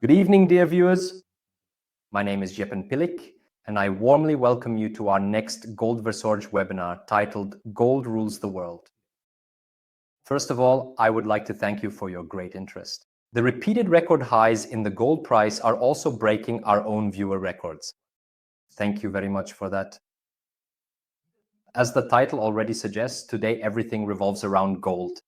Good evening, dear viewers. My name is Jeppen Pilik, and I warmly welcome you to our next Goldvorsorge webinar titled Gold Rules the World. First of all, I would like to thank you for your great interest. The repeated record highs in the gold price are also breaking our own viewer records. Thank you very much for that. As the title already suggests, today everything revolves around gold.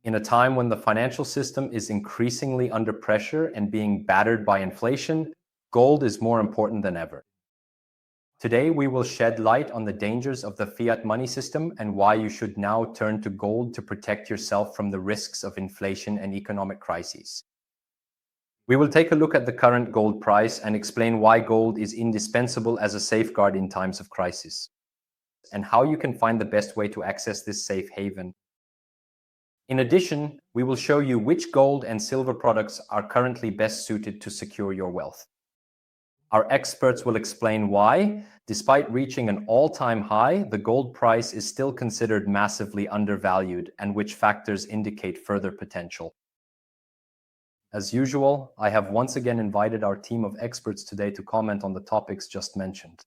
In a time when the financial system is increasingly under pressure and being battered by inflation, gold is more important than ever. Today, we will shed light on the dangers of the fiat money system and why you should now turn to gold to protect yourself from the risks of inflation and economic crises. We will take a look at the current gold price and explain why gold is indispensable as a safeguard in times of crisis, and how you can find the best way to access this safe haven. In addition, we will show you which gold and silver products are currently best suited to secure your wealth. Our experts will explain why, despite reaching an all-time high, the gold price is still considered massively undervalued and which factors indicate further potential. As usual, I have once again invited our team of experts today to comment on the topics just mentioned.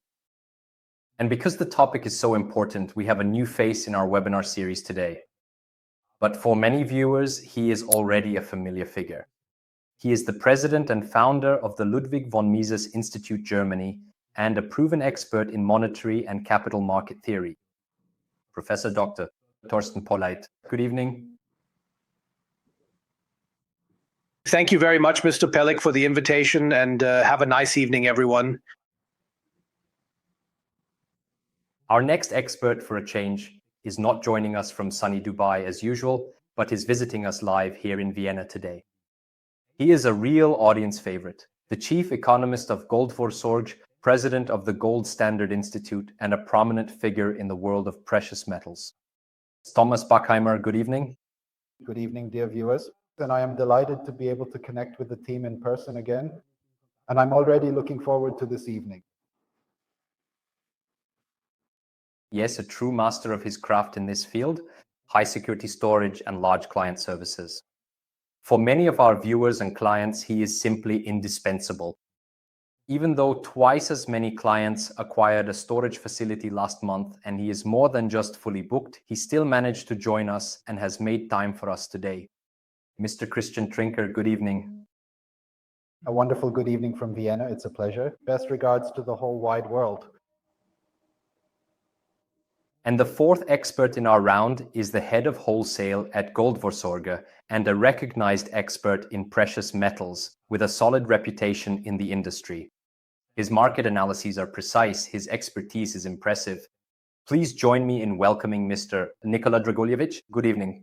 And because the topic is so important, we have a new face in our webinar series today. But for many viewers, he is already a familiar figure. He is the president and founder of the Ludwig von Mises Institute Germany and a proven expert in monetary and capital market theory. Professor Dr. Thorsten Polleit. Good evening. Thank you very much, Mr. Pellick, for the invitation, and have a nice evening, everyone. Our next expert for a change is not joining us from sunny Dubai as usual, but is visiting us live here in Vienna today. He is a real audience favorite, the chief economist of Goldvorsorge, president of the Gold Standard Institute, and a prominent figure in the world of precious metals. Thomas Bachheimer, good evening. Good evening, dear viewers. And I am delighted to be able to connect with the team in person again. And I'm already looking forward to this evening. Yes, a true master of his craft in this field, high security storage and large client services. For many of our viewers and clients, he is simply indispensable. Even though twice as many clients acquired a storage facility last month and he is more than just fully booked, he still managed to join us and has made time for us today. Mr. Christian Trinker, good evening. A wonderful good evening from Vienna. It's a pleasure. Best regards to the whole wide world. And the fourth expert in our round is the head of wholesale at Goldvorsorge and a recognized expert in precious metals with a solid reputation in the industry. His market analyses are precise, his expertise is impressive. Please join me in welcoming Mr. Nikola Dragoljevich. Good evening.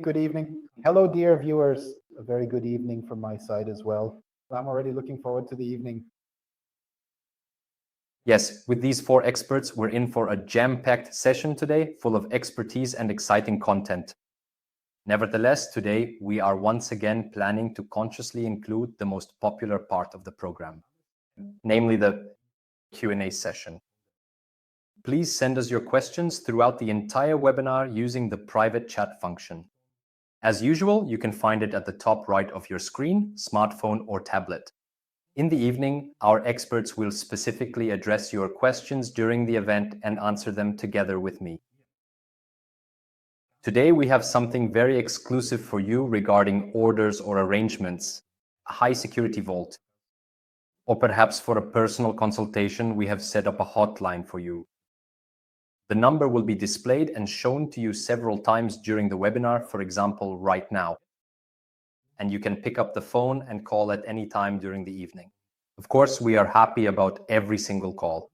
Good evening. Hello, dear viewers. A very good evening from my side as well. I'm already looking forward to the evening. Yes, with these four experts, we're in for a jam-packed session today, full of expertise and exciting content. Nevertheless, today we are once again planning to consciously include the most popular part of the program, namely the Q&A session. Please send us your questions throughout the entire webinar using the private chat function. As usual, you can find it at the top right of your screen, smartphone or tablet. In the evening, our experts will specifically address your questions during the event and answer them together with me. Today, we have something very exclusive for you regarding orders or arrangements, a high security vault. Or perhaps for a personal consultation, we have set up a hotline for you. The number will be displayed and shown to you several times during the webinar, for example, right now. And you can pick up the phone and call at any time during the evening. Of course, we are happy about every single call.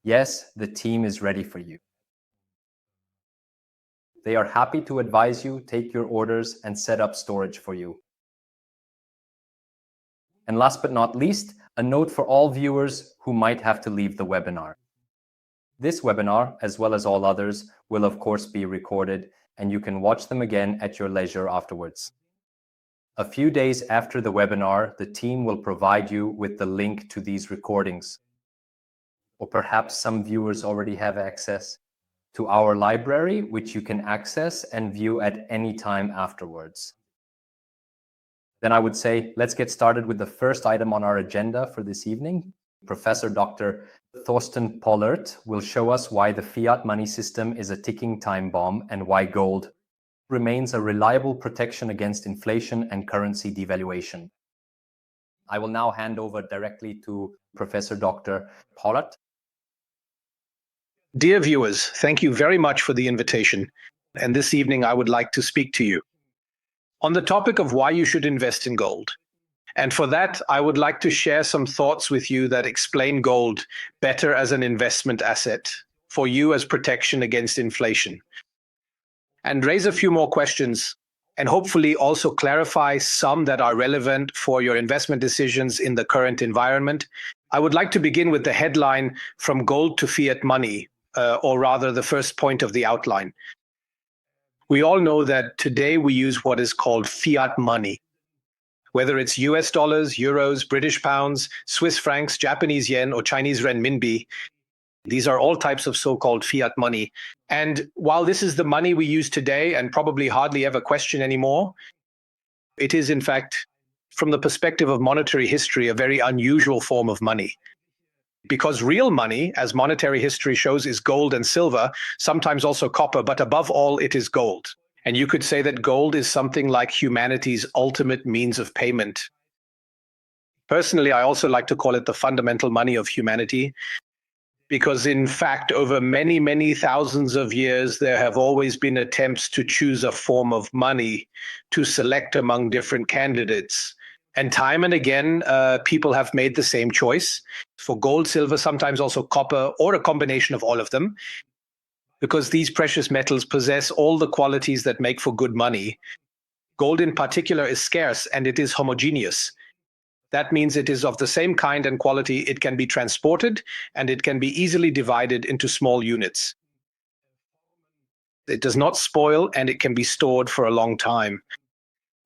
Yes, the team is ready for you. They are happy to advise you, take your orders, and set up storage for you. And last but not least, a note for all viewers who might have to leave the webinar. This webinar, as well as all others, will of course be recorded, and you can watch them again at your leisure afterwards. A few days after the webinar, the team will provide you with the link to these recordings. Or perhaps some viewers already have access to our library, which you can access and view at any time afterwards. Then I would say, let's get started with the first item on our agenda for this evening. Professor Dr. Thorsten Polleit will show us why the fiat money system is a ticking time bomb and why gold remains a reliable protection against inflation and currency devaluation. I will now hand over directly to Professor Dr. Polleit. Dear viewers, thank you very much for the invitation. And this evening I would like to speak to you on the topic of why you should invest in gold. And for that, I would like to share some thoughts with you that explain gold better as an investment asset for you as protection against inflation. And raise a few more questions and hopefully also clarify some that are relevant for your investment decisions in the current environment. I would like to begin with the headline, From Gold to Fiat Money, or rather the first point of the outline. We all know that today we use what is called fiat money. Whether it's US dollars, euros, British pounds, Swiss francs, Japanese yen, or Chinese renminbi, these are all types of so-called fiat money. And while this is the money we use today and probably hardly ever question anymore, it is in fact, from the perspective of monetary history, a very unusual form of money. Because real money, as monetary history shows, is gold and silver, sometimes also copper, but above all, it is gold. And you could say that gold is something like humanity's ultimate means of payment. Personally, I also like to call it the fundamental money of humanity, because in fact, over many, many thousands of years, there have always been attempts to choose a form of money to select among different candidates. And time and again, people have made the same choice for gold, silver, sometimes also copper, or a combination of all of them, because these precious metals possess all the qualities that make for good money. Gold in particular is scarce and it is homogeneous. That means it is of the same kind and quality, it can be transported, and it can be easily divided into small units. It does not spoil, and it can be stored for a long time.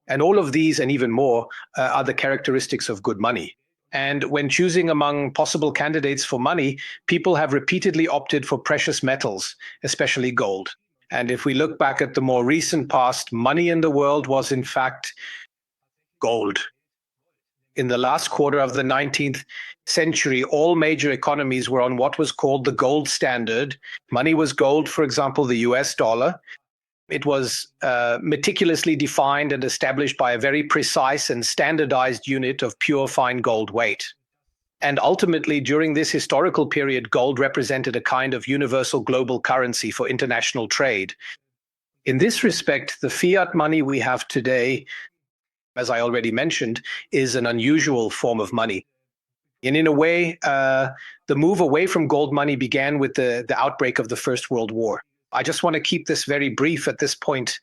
And all of these and even more are the characteristics of good money. And when choosing among possible candidates for money, people have repeatedly opted for precious metals, especially gold. And if we look back at the more recent past, money in the world was in fact gold. In the last quarter of the 19th century, all major economies were on what was called the gold standard. Money was gold, for example, the US dollar. It was meticulously defined and established by a very precise and standardized unit of pure fine gold weight. And ultimately, during this historical period, gold represented a kind of universal global currency for international trade. In this respect, the fiat money we have today, as I already mentioned, is an unusual form of money. And in a way, the move away from gold money began with the outbreak of the First World War. I just want to keep this very brief at this point.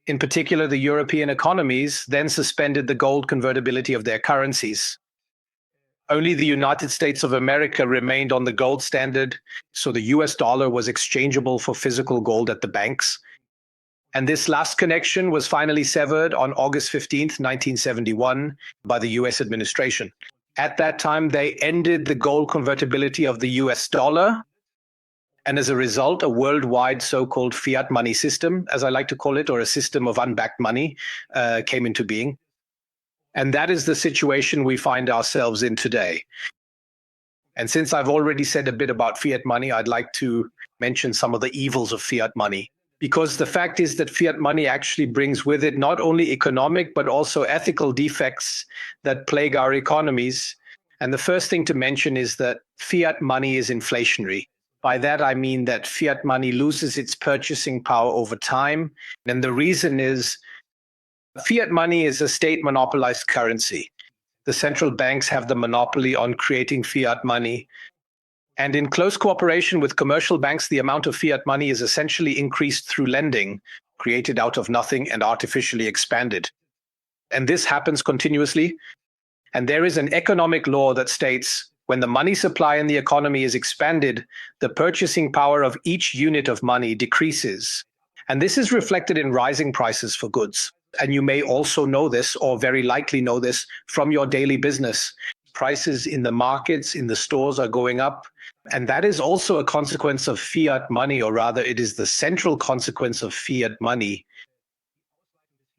In particular, the European economies then suspended the gold convertibility of their currencies. Only the United States of America remained on the gold standard, so the US dollar was exchangeable for physical gold at the banks. And this last connection was finally severed on August 15th, 1971, by the US administration. At that time, they ended the gold convertibility of the US dollar. And as a result, a worldwide so-called fiat money system, as I like to call it, or a system of unbacked money, came into being. And that is the situation we find ourselves in today. And since I've already said a bit about fiat money, I'd like to mention some of the evils of fiat money. Because the fact is that fiat money actually brings with it not only economic, but also ethical defects that plague our economies. And the first thing to mention is that fiat money is inflationary. By that, I mean that fiat money loses its purchasing power over time. And the reason is fiat money is a state monopolized currency. The central banks have the monopoly on creating fiat money. And in close cooperation with commercial banks, the amount of fiat money is essentially increased through lending, created out of nothing and artificially expanded. And this happens continuously. And there is an economic law that states when the money supply in the economy is expanded, the purchasing power of each unit of money decreases. And this is reflected in rising prices for goods. And you may also know this, or very likely know this, from your daily business. Prices in the markets, in the stores are going up. And that is also a consequence of fiat money, or rather, it is the central consequence of fiat money.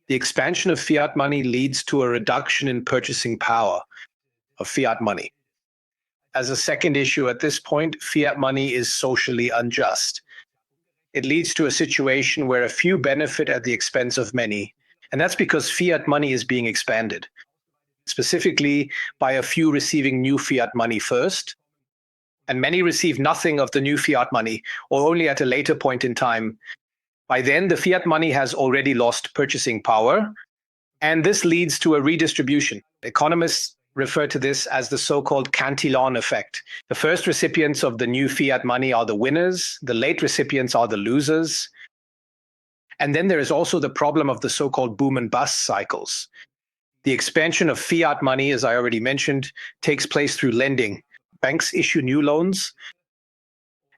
The expansion of fiat money leads to a reduction in purchasing power of fiat money. As a second issue at this point, fiat money is socially unjust. It leads to a situation where a few benefit at the expense of many, and that's because fiat money is being expanded, specifically by a few receiving new fiat money first, and many receive nothing of the new fiat money, or only at a later point in time. By then, the fiat money has already lost purchasing power, and this leads to a redistribution. Economists refer to this as the so-called Cantillon effect. The first recipients of the new fiat money are the winners, the late recipients are the losers. And then there is also the problem of the so-called boom and bust cycles. The expansion of fiat money, as I already mentioned, takes place through lending. Banks issue new loans,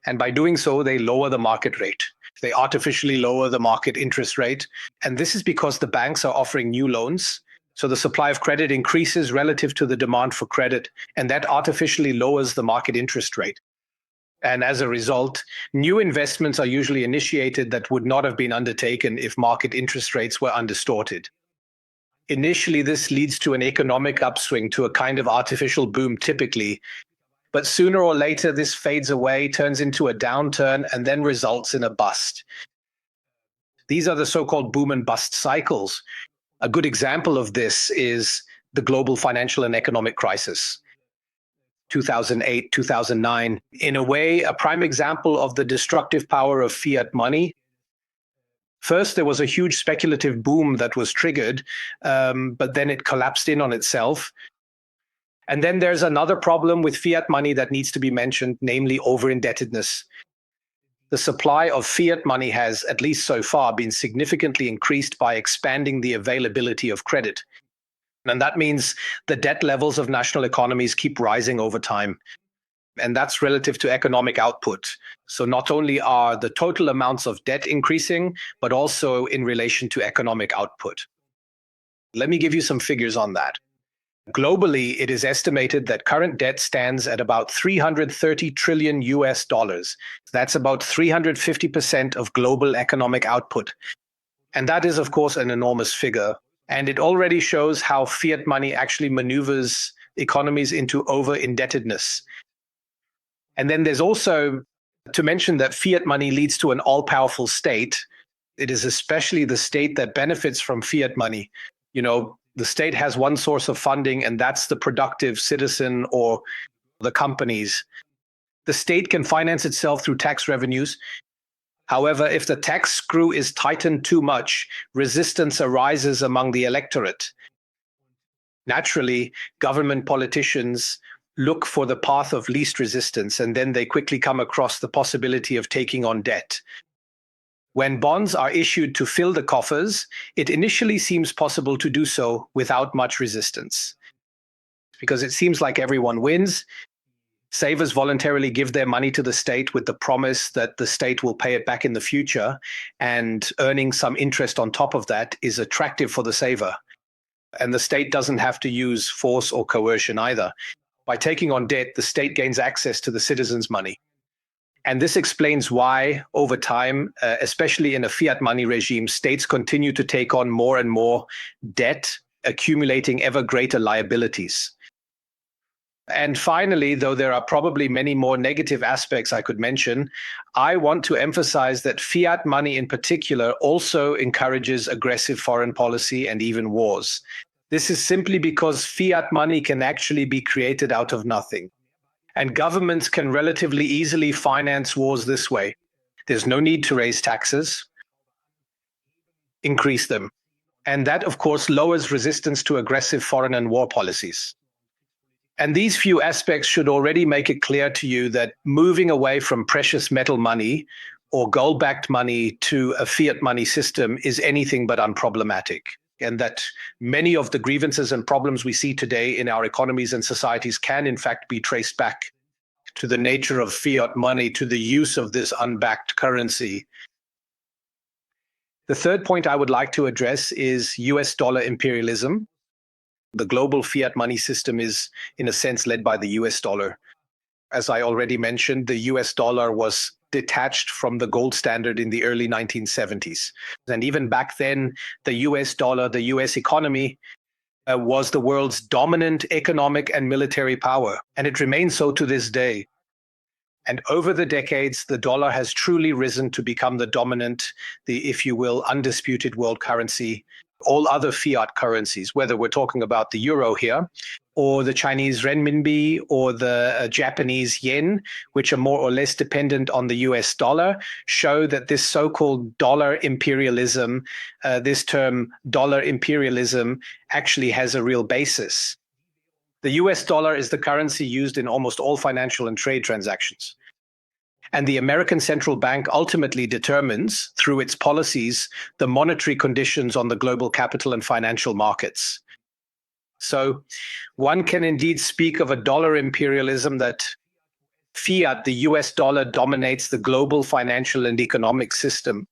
and by doing so, they lower the market rate. They artificially lower the market interest rate. And this is because the banks are offering new loans. So the supply of credit increases relative to the demand for credit, and that artificially lowers the market interest rate. And as a result, new investments are usually initiated that would not have been undertaken if market interest rates were undistorted. Initially, this leads to an economic upswing, to a kind of artificial boom typically, but sooner or later this fades away, turns into a downturn, and then results in a bust. These are the so-called boom and bust cycles. A good example of this is the global financial and economic crisis, 2008, 2009. In a way, a prime example of the destructive power of fiat money. First, there was a huge speculative boom that was triggered, but then it collapsed in on itself. And then there's another problem with fiat money that needs to be mentioned, namely over-indebtedness. The supply of fiat money has, at least so far, been significantly increased by expanding the availability of credit. And that means the debt levels of national economies keep rising over time. And that's relative to economic output. So not only are the total amounts of debt increasing, but also in relation to economic output. Let me give you some figures on that. Globally, it is estimated that current debt stands at about 330 trillion US dollars. That's about 350% of global economic output. And that is, of course, an enormous figure. And it already shows how fiat money actually maneuvers economies into over-indebtedness. And then there's also to mention that fiat money leads to an all-powerful state. It is especially the state that benefits from fiat money. You know, the state has one source of funding, and that's the productive citizen or the companies. The state can finance itself through tax revenues. However, if the tax screw is tightened too much, resistance arises among the electorate. Naturally, government politicians look for the path of least resistance, and then they quickly come across the possibility of taking on debt. When bonds are issued to fill the coffers, it initially seems possible to do so without much resistance. Because it seems like everyone wins. Savers voluntarily give their money to the state with the promise that the state will pay it back in the future, and earning some interest on top of that is attractive for the saver. And the state doesn't have to use force or coercion either. By taking on debt, the state gains access to the citizens' money. And this explains why, over time, especially in a fiat money regime, states continue to take on more and more debt, accumulating ever greater liabilities. And finally, though there are probably many more negative aspects I could mention, I want to emphasize that fiat money in particular also encourages aggressive foreign policy and even wars. This is simply because fiat money can actually be created out of nothing. And governments can relatively easily finance wars this way. There's no need to raise taxes, increase them. And that, of course, lowers resistance to aggressive foreign and war policies. And these few aspects should already make it clear to you that moving away from precious metal money or gold-backed money to a fiat money system is anything but unproblematic. And that many of the grievances and problems we see today in our economies and societies can, in fact, be traced back to the nature of fiat money, to the use of this unbacked currency. The third point I would like to address is US dollar imperialism. The global fiat money system is, in a sense, led by the US dollar. As I already mentioned, the US dollar was detached from the gold standard in the early 1970s. And even back then, the US dollar, the US economy, was the world's dominant economic and military power. And it remains so to this day. And over the decades, the dollar has truly risen to become the dominant, if you will, undisputed world currency. All other fiat currencies, whether we're talking about the euro here, or the Chinese renminbi, or the Japanese yen, which are more or less dependent on the US dollar, show that this so-called dollar imperialism, this term dollar imperialism, actually has a real basis. The US dollar is the currency used in almost all financial and trade transactions. And the American central bank ultimately determines, through its policies, the monetary conditions on the global capital and financial markets. So one can indeed speak of a dollar imperialism, that fiat, the US dollar, dominates the global financial and economic system.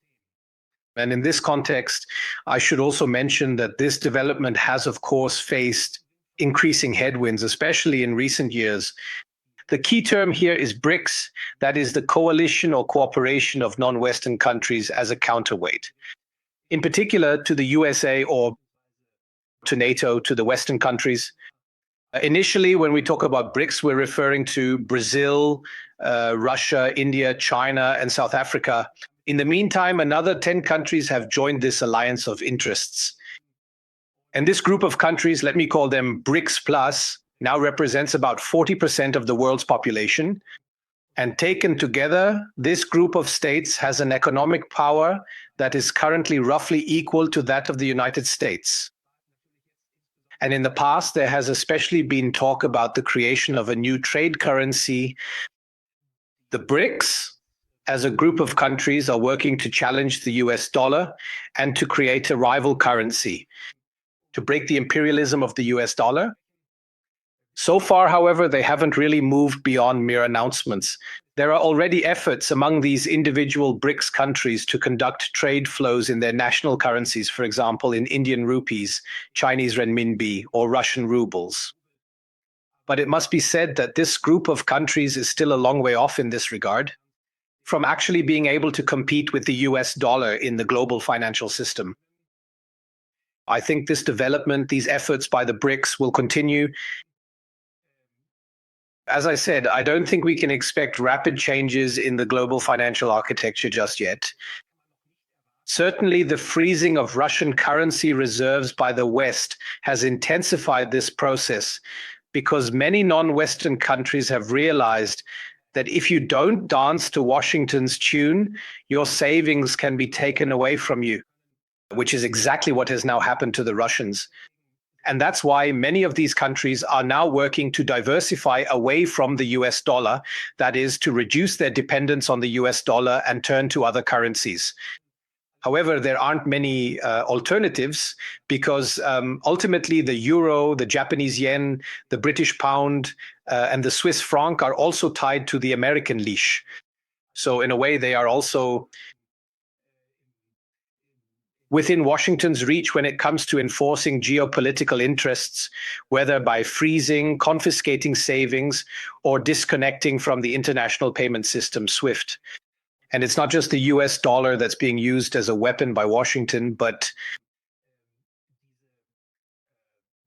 And in this context, I should also mention that this development has, of course, faced increasing headwinds, especially in recent years. The key term here is BRICS, that is the coalition or cooperation of non-Western countries as a counterweight. In particular to the USA or to NATO, to the Western countries. Initially, when we talk about BRICS, we're referring to Brazil, Russia, India, China, and South Africa. In the meantime, another 10 countries have joined this alliance of interests. And this group of countries, let me call them BRICS Plus, now represents about 40% of the world's population. And taken together, this group of states has an economic power that is currently roughly equal to that of the United States. And in the past, there has especially been talk about the creation of a new trade currency. The BRICS, as a group of countries, are working to challenge the US dollar and to create a rival currency, to break the imperialism of the US dollar. So far, however, they haven't really moved beyond mere announcements. There are already efforts among these individual BRICS countries to conduct trade flows in their national currencies, for example, in Indian rupees, Chinese renminbi, or Russian rubles. But it must be said that this group of countries is still a long way off in this regard from actually being able to compete with the US dollar in the global financial system. I think this development, these efforts by the BRICS will continue. As I said, I don't think we can expect rapid changes in the global financial architecture just yet. Certainly, the freezing of Russian currency reserves by the West has intensified this process, because many non-Western countries have realized that if you don't dance to Washington's tune, your savings can be taken away from you, which is exactly what has now happened to the Russians. And that's why many of these countries are now working to diversify away from the US dollar, that is, to reduce their dependence on the US dollar and turn to other currencies. However, there aren't many alternatives, because ultimately the euro, the Japanese yen, the British pound, and the Swiss franc are also tied to the American leash. So in a way, they are also within Washington's reach when it comes to enforcing geopolitical interests, whether by freezing, confiscating savings, or disconnecting from the international payment system, SWIFT. And it's not just the US dollar that's being used as a weapon by Washington, but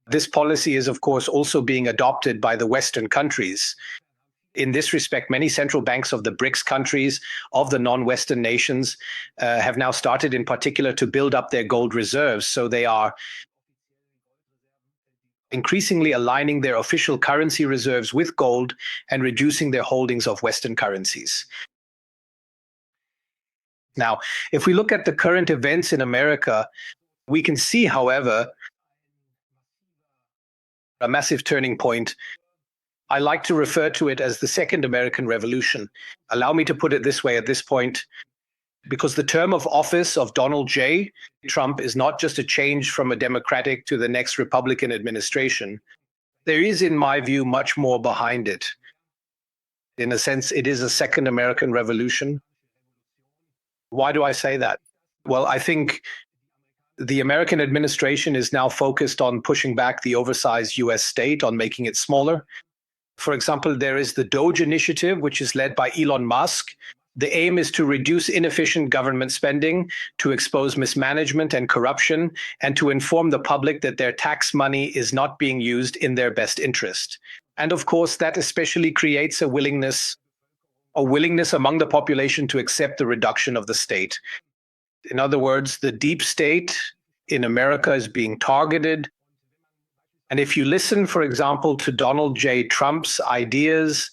this policy is, of course, also being adopted by the Western countries. In this respect, many central banks of the BRICS countries, of the non-Western nations, have now started in particular to build up their gold reserves. So they are increasingly aligning their official currency reserves with gold and reducing their holdings of Western currencies. Now, if we look at the current events in America, we can see, however, a massive turning point. I like to refer to it as the Second American Revolution. Allow me to put it this way at this point, because the term of office of Donald J. Trump is not just a change from a Democratic to the next Republican administration. There is, in my view, much more behind it. In a sense, it is a Second American Revolution. Why do I say that? Well, I think the American administration is now focused on pushing back the oversized US state, on making it smaller. For example, there is the Doge initiative, which is led by Elon Musk. The aim is to reduce inefficient government spending, to expose mismanagement and corruption, and to inform the public that their tax money is not being used in their best interest. And of course, that especially creates a willingness among the population to accept the reduction of the state. In other words, the deep state in America is being targeted. And if you listen, for example, to Donald J. Trump's ideas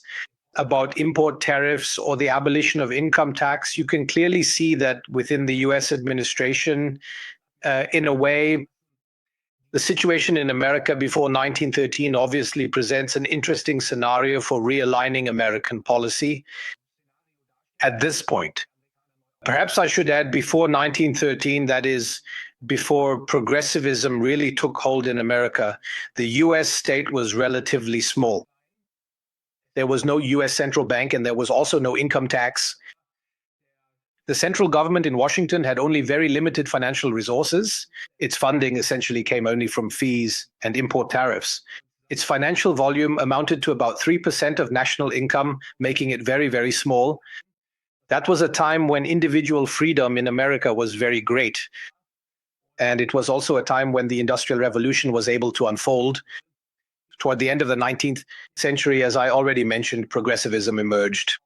about import tariffs or the abolition of income tax, you can clearly see that within the US administration, in a way, the situation in America before 1913 obviously presents an interesting scenario for realigning American policy at this point. Perhaps I should add before 1913, that is, before progressivism really took hold in America, the US state was relatively small. There was no US central bank, and there was also no income tax. The central government in Washington had only very limited financial resources. Its funding essentially came only from fees and import tariffs. Its financial volume amounted to about 3% of national income, making it very, very small. That was a time when individual freedom in America was very great. And it was also a time when the Industrial Revolution was able to unfold. Toward the end of the 19th century, as I already mentioned, progressivism emerged.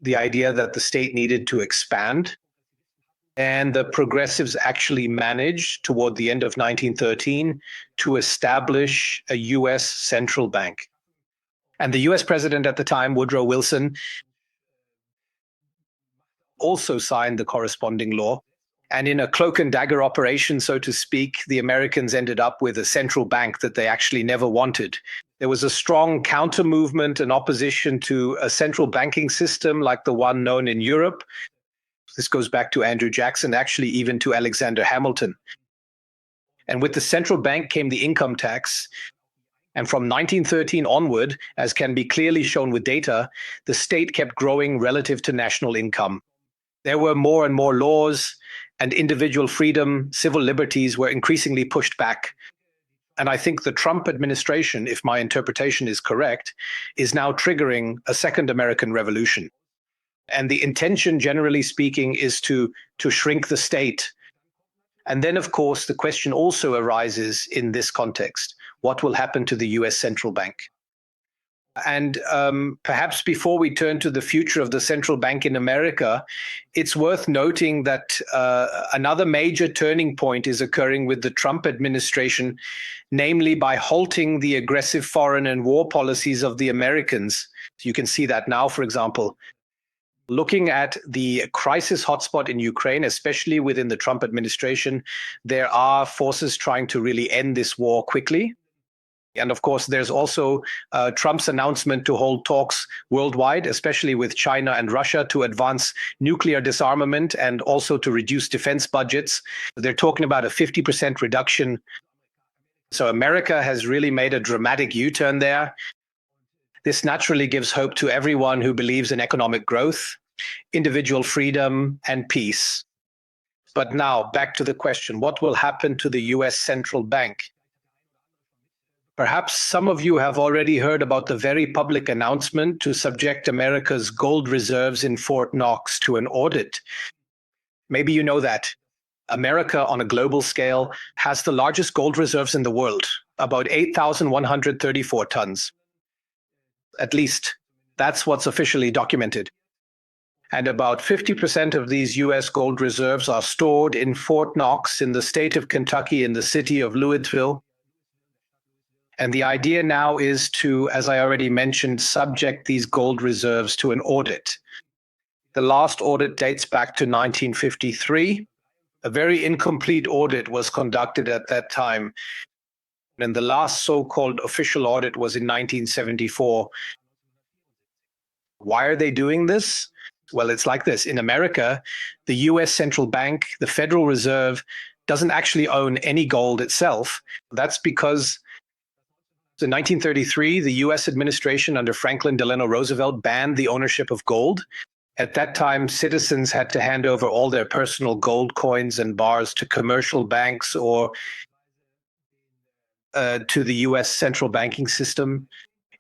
The idea that the state needed to expand. And the progressives actually managed, toward the end of 1913, to establish a US central bank. And the US president at the time, Woodrow Wilson, also signed the corresponding law. And in a cloak and dagger operation, so to speak, the Americans ended up with a central bank that they actually never wanted. There was a strong counter movement and opposition to a central banking system like the one known in Europe. This goes back to Andrew Jackson, actually even to Alexander Hamilton. And with the central bank came the income tax. And from 1913 onward, as can be clearly shown with data, the state kept growing relative to national income. There were more and more laws, and individual freedom, civil liberties were increasingly pushed back. And I think the Trump administration, if my interpretation is correct, is now triggering a second American revolution. And the intention, generally speaking, is to shrink the state. And then, of course, the question also arises in this context: what will happen to the US central bank? And perhaps before we turn to the future of the central bank in America, it's worth noting that another major turning point is occurring with the Trump administration, namely by halting the aggressive foreign and war policies of the Americans. You can see that now, for example. Looking at the crisis hotspot in Ukraine, especially within the Trump administration, there are forces trying to really end this war quickly. And of course, there's also Trump's announcement to hold talks worldwide, especially with China and Russia, to advance nuclear disarmament and also to reduce defense budgets. They're talking about a 50% reduction. So America has really made a dramatic U-turn there. This naturally gives hope to everyone who believes in economic growth, individual freedom, and peace. But now, back to the question, what will happen to the US central bank? Perhaps some of you have already heard about the very public announcement to subject America's gold reserves in Fort Knox to an audit. Maybe you know that America, on a global scale, has the largest gold reserves in the world, about 8,134 tons. At least, that's what's officially documented. And about 50% of these US gold reserves are stored in Fort Knox in the state of Kentucky in the city of Louisville. And the idea now is to, as I already mentioned, subject these gold reserves to an audit. The last audit dates back to 1953. A very incomplete audit was conducted at that time. And the last so-called official audit was in 1974. Why are they doing this? Well, it's like this. In America, the US central bank, the Federal Reserve, doesn't actually own any gold itself. That's because in 1933, the US administration under Franklin Delano Roosevelt banned the ownership of gold. At that time, citizens had to hand over all their personal gold coins and bars to commercial banks or to the US central banking system.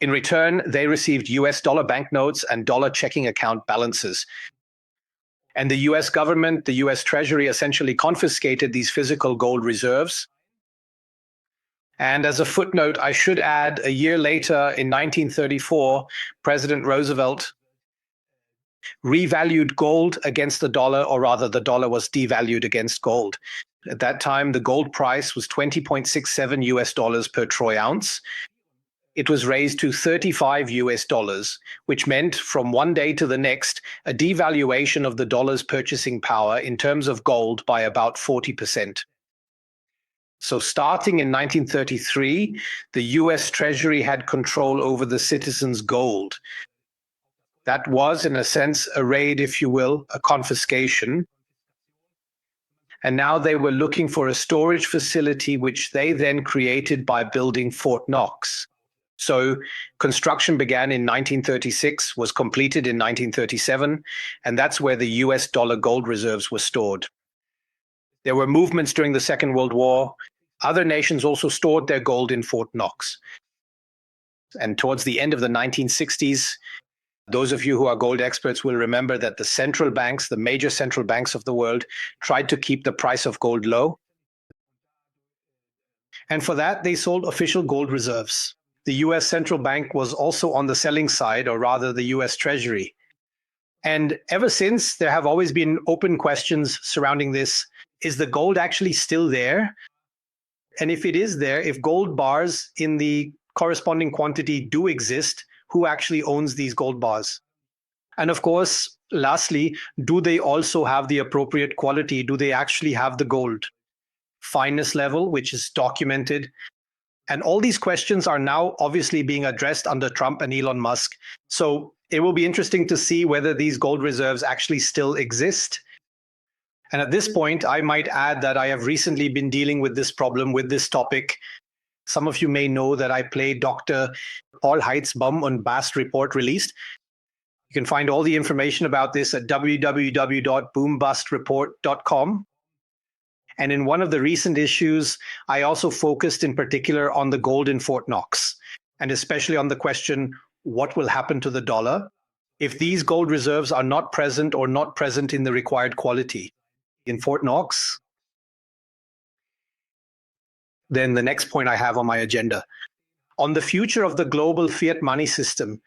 In return, they received US dollar banknotes and dollar checking account balances. And the US government, the US Treasury, essentially confiscated these physical gold reserves. And as a footnote, I should add, a year later, in 1934, President Roosevelt revalued gold against the dollar, or rather, the dollar was devalued against gold. At that time, the gold price was 20.67 US dollars per troy ounce. It was raised to 35 US dollars, which meant from one day to the next, a devaluation of the dollar's purchasing power in terms of gold by about 40%. So starting in 1933, the US Treasury had control over the citizens' gold. That was, in a sense, a raid, if you will, a confiscation. And now they were looking for a storage facility, which they then created by building Fort Knox. So construction began in 1936, was completed in 1937, and that's where the US dollar gold reserves were stored. There were movements during the Second World War. Other nations also stored their gold in Fort Knox. And towards the end of the 1960s, those of you who are gold experts will remember that the central banks, the major central banks of the world, tried to keep the price of gold low. And for that, they sold official gold reserves. The US central bank was also on the selling side, or rather the US Treasury. And ever since, there have always been open questions surrounding this. Is the gold actually still there? And if it is there, if gold bars in the corresponding quantity do exist, who actually owns these gold bars? And of course, lastly, do they also have the appropriate quality? Do they actually have the gold? Fineness level, which is documented. And all these questions are now obviously being addressed under Trump and Elon Musk. So it will be interesting to see whether these gold reserves actually still exist. And at this point, I might add that I have recently been dealing with this problem, with this topic. Some of you may know that I played Dr. Polleit's Bum und Bast report released. You can find all the information about this at www.boombustreport.com. And in one of the recent issues, I also focused in particular on the gold in Fort Knox, and especially on the question, what will happen to the dollar if these gold reserves are not present or not present in the required quality in Fort Knox? Then the next point I have on my agenda, on the future of the global fiat money system.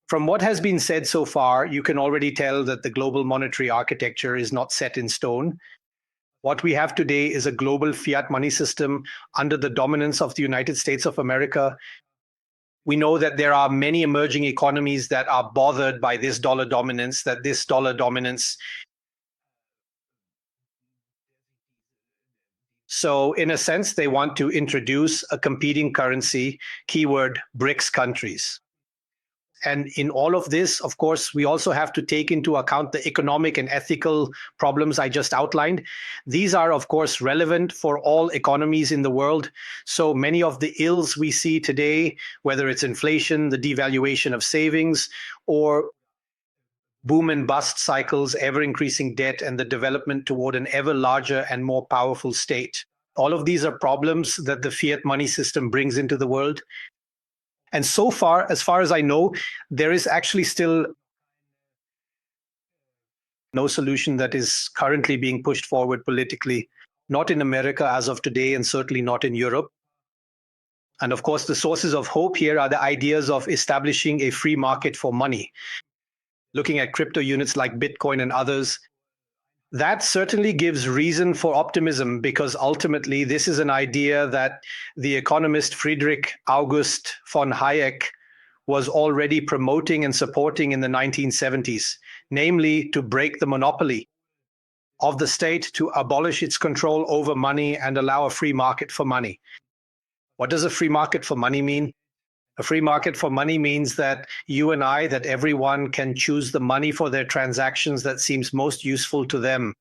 From what has been said so far, you can already tell that the global monetary architecture is not set in stone. What we have today is a global fiat money system under the dominance of the United States of America. We know that there are many emerging economies that are bothered by this dollar dominance, that this dollar dominance. So in a sense, they want to introduce a competing currency, keyword BRICS countries. And in all of this, of course, we also have to take into account the economic and ethical problems I just outlined. These are, of course, relevant for all economies in the world. So many of the ills we see today, whether it's inflation, the devaluation of savings, or boom and bust cycles, ever-increasing debt, and the development toward an ever larger and more powerful state. All of these are problems that the fiat money system brings into the world. And so far as I know, there is actually still no solution that is currently being pushed forward politically, not in America as of today, and certainly not in Europe. And of course, the sources of hope here are the ideas of establishing a free market for money, looking at crypto units like Bitcoin and others. That certainly gives reason for optimism, because ultimately this is an idea that the economist Friedrich August von Hayek was already promoting and supporting in the 1970s, namely to break the monopoly of the state, to abolish its control over money and allow a free market for money. What does a free market for money mean? A free market for money means that you and I, that everyone can choose the money for their transactions that seems most useful to them.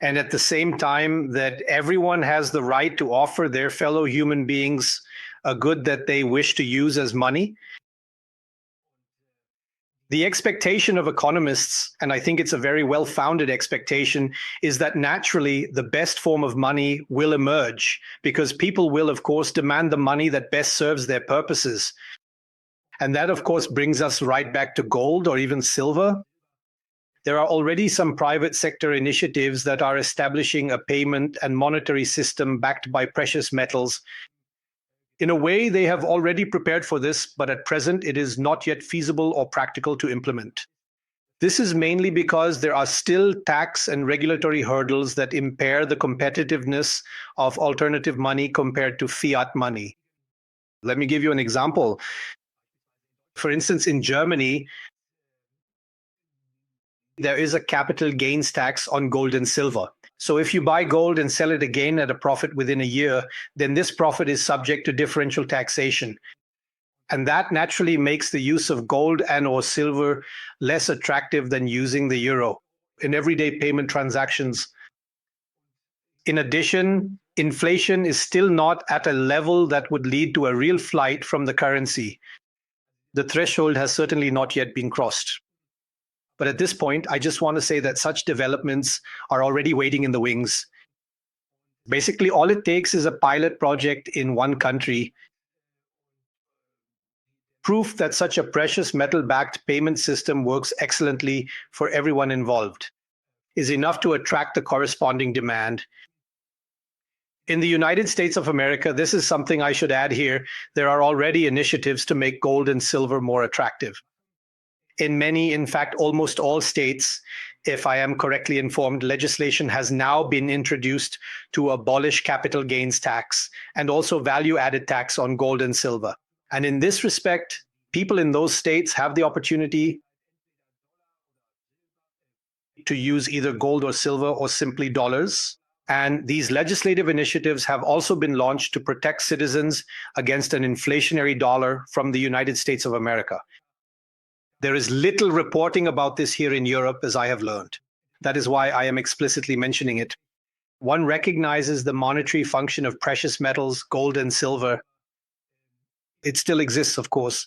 And at the same time, that everyone has the right to offer their fellow human beings a good that they wish to use as money. The expectation of economists, and I think it's a very well-founded expectation, is that naturally the best form of money will emerge, because people will, of course, demand the money that best serves their purposes. And that, of course, brings us right back to gold or even silver. There are already some private sector initiatives that are establishing a payment and monetary system backed by precious metals. In a way, they have already prepared for this, but at present it is not yet feasible or practical to implement. This is mainly because there are still tax and regulatory hurdles that impair the competitiveness of alternative money compared to fiat money. Let me give you an example. For instance, in Germany, there is a capital gains tax on gold and silver. So if you buy gold and sell it again at a profit within a year, then this profit is subject to differential taxation. And that naturally makes the use of gold and or silver less attractive than using the euro in everyday payment transactions. In addition, inflation is still not at a level that would lead to a real flight from the currency. The threshold has certainly not yet been crossed. But at this point, I just want to say that such developments are already waiting in the wings. Basically, all it takes is a pilot project in one country. Proof that such a precious metal-backed payment system works excellently for everyone involved is enough to attract the corresponding demand. In the United States of America, this is something I should add here. There are already initiatives to make gold and silver more attractive. In many, in fact, almost all states, if I am correctly informed, legislation has now been introduced to abolish capital gains tax and also value-added tax on gold and silver. And in this respect, people in those states have the opportunity to use either gold or silver or simply dollars. And these legislative initiatives have also been launched to protect citizens against an inflationary dollar from the United States of America. There is little reporting about this here in Europe, as I have learned. That is why I am explicitly mentioning it. One recognizes the monetary function of precious metals, gold and silver. It still exists, of course.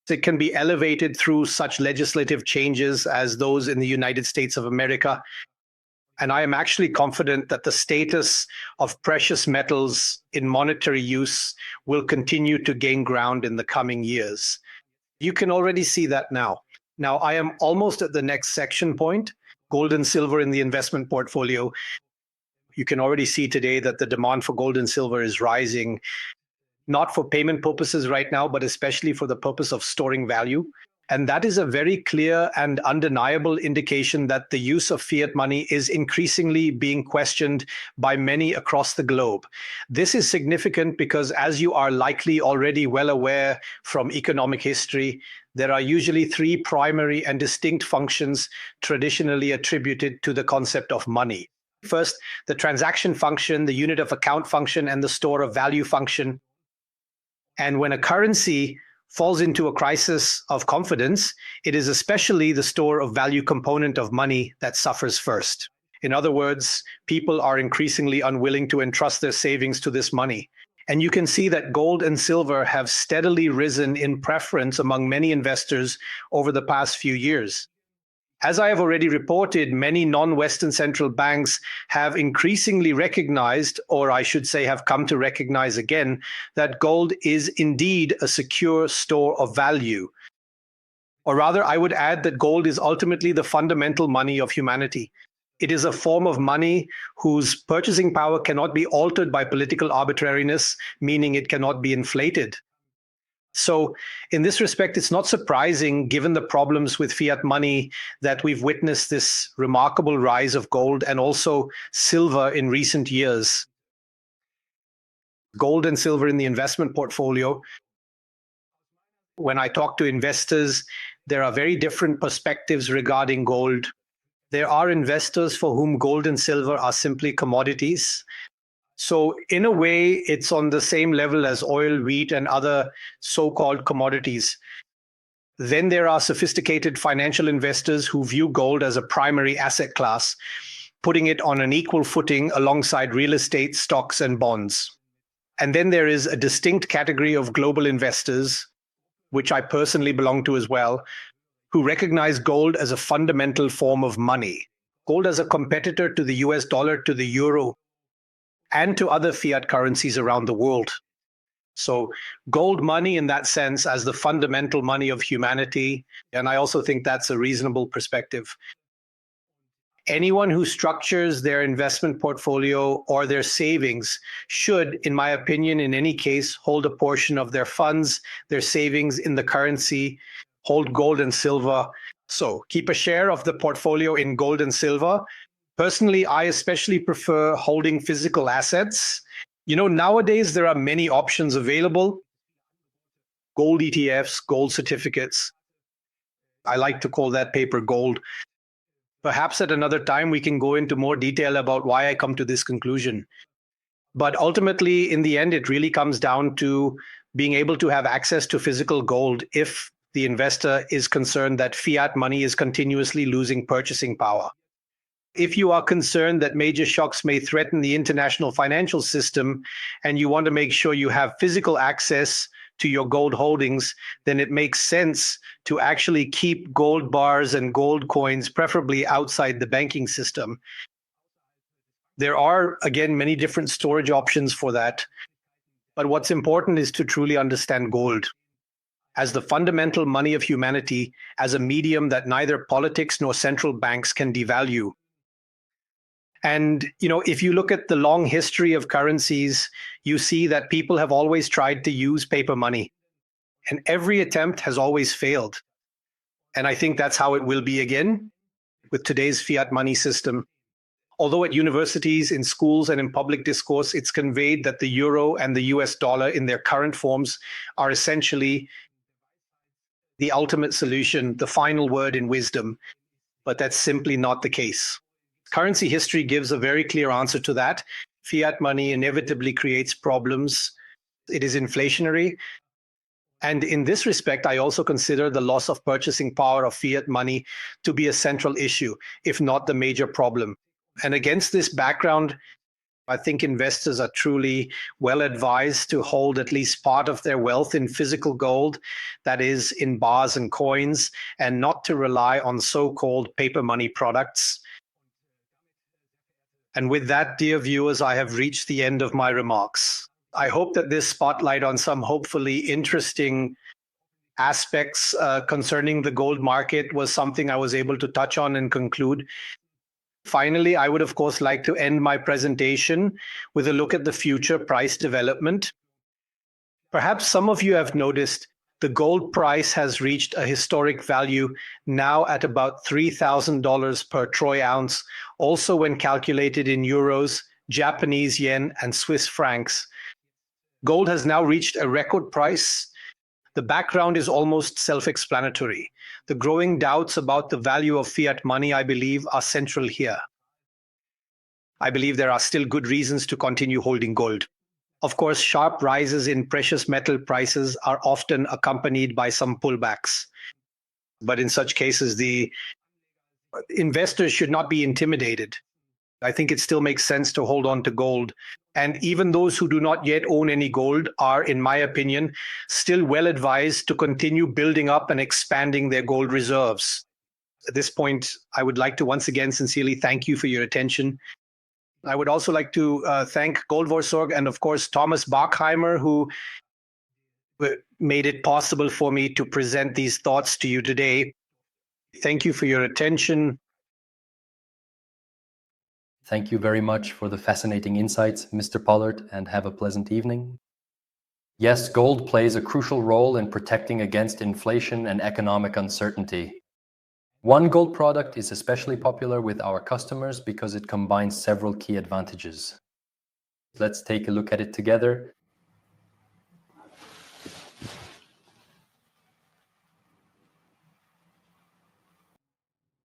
It can be elevated through such legislative changes as those in the United States of America. And I am actually confident that the status of precious metals in monetary use will continue to gain ground in the coming years. You can already see that now. Now, I am almost at the next section point, gold and silver in the investment portfolio. You can already see today that the demand for gold and silver is rising, not for payment purposes right now, but especially for the purpose of storing value. And that is a very clear and undeniable indication that the use of fiat money is increasingly being questioned by many across the globe. This is significant because, as you are likely already well aware from economic history, there are usually three primary and distinct functions traditionally attributed to the concept of money. First, the transaction function, the unit of account function, and the store of value function. And when a currency falls into a crisis of confidence, it is especially the store of value component of money that suffers first. In other words, people are increasingly unwilling to entrust their savings to this money. And you can see that gold and silver have steadily risen in preference among many investors over the past few years. As I have already reported, many non-Western central banks have increasingly recognized, or I should say have come to recognize again, that gold is indeed a secure store of value. Or rather, I would add that gold is ultimately the fundamental money of humanity. It is a form of money whose purchasing power cannot be altered by political arbitrariness, meaning it cannot be inflated. So in this respect, it's not surprising, given the problems with fiat money, that we've witnessed this remarkable rise of gold and also silver in recent years. Gold and silver in the investment portfolio. When I talk to investors, there are very different perspectives regarding gold. There are investors for whom gold and silver are simply commodities. So in a way, it's on the same level as oil, wheat, and other so-called commodities. Then there are sophisticated financial investors who view gold as a primary asset class, putting it on an equal footing alongside real estate, stocks, and bonds. And then there is a distinct category of global investors, which I personally belong to as well, who recognize gold as a fundamental form of money. Gold as a competitor to the US dollar, to the euro, and to other fiat currencies around the world. So gold money in that sense as the fundamental money of humanity. And I also think that's a reasonable perspective. Anyone who structures their investment portfolio or their savings should, in my opinion, in any case, hold a portion of their funds, their savings in the currency, hold gold and silver. So keep a share of the portfolio in gold and silver. Personally, I especially prefer holding physical assets. Nowadays there are many options available. Gold ETFs, gold certificates. I like to call that paper gold. Perhaps at another time we can go into more detail about why I come to this conclusion. But ultimately, in the end, it really comes down to being able to have access to physical gold if the investor is concerned that fiat money is continuously losing purchasing power. If you are concerned that major shocks may threaten the international financial system and you want to make sure you have physical access to your gold holdings, then it makes sense to actually keep gold bars and gold coins, preferably outside the banking system. There are, again, many different storage options for that. But what's important is to truly understand gold as the fundamental money of humanity, as a medium that neither politics nor central banks can devalue. And, if you look at the long history of currencies, you see that people have always tried to use paper money. And every attempt has always failed. And I think that's how it will be again with today's fiat money system. Although at universities, in schools, and in public discourse, it's conveyed that the euro and the US dollar in their current forms are essentially the ultimate solution, the final word in wisdom. But that's simply not the case. Currency history gives a very clear answer to that. Fiat money inevitably creates problems. It is inflationary. And in this respect, I also consider the loss of purchasing power of fiat money to be a central issue, if not the major problem. And against this background, I think investors are truly well advised to hold at least part of their wealth in physical gold, that is, in bars and coins, and not to rely on so-called paper money products. And with that, dear viewers, I have reached the end of my remarks. I hope that this spotlight on some hopefully interesting aspects concerning the gold market was something I was able to touch on and conclude. Finally, I would, of course, like to end my presentation with a look at the future price development. Perhaps some of you have noticed the gold price has reached a historic value now at about $3,000 per troy ounce, also when calculated in euros, Japanese yen, and Swiss francs. Gold has now reached a record price. The background is almost self-explanatory. The growing doubts about the value of fiat money, I believe, are central here. I believe there are still good reasons to continue holding gold. Of course, sharp rises in precious metal prices are often accompanied by some pullbacks. But in such cases, the investors should not be intimidated. I think it still makes sense to hold on to gold. And even those who do not yet own any gold are, in my opinion, still well advised to continue building up and expanding their gold reserves. At this point, I would like to once again sincerely thank you for your attention. I would also like to thank Goldvorsorge and, of course, Thomas Bachheimer, who made it possible for me to present these thoughts to you today. Thank you for your attention. Thank you very much for the fascinating insights, Mr. Polleit, and have a pleasant evening. Yes, gold plays a crucial role in protecting against inflation and economic uncertainty. One gold product is especially popular with our customers because it combines several key advantages. Let's take a look at it together.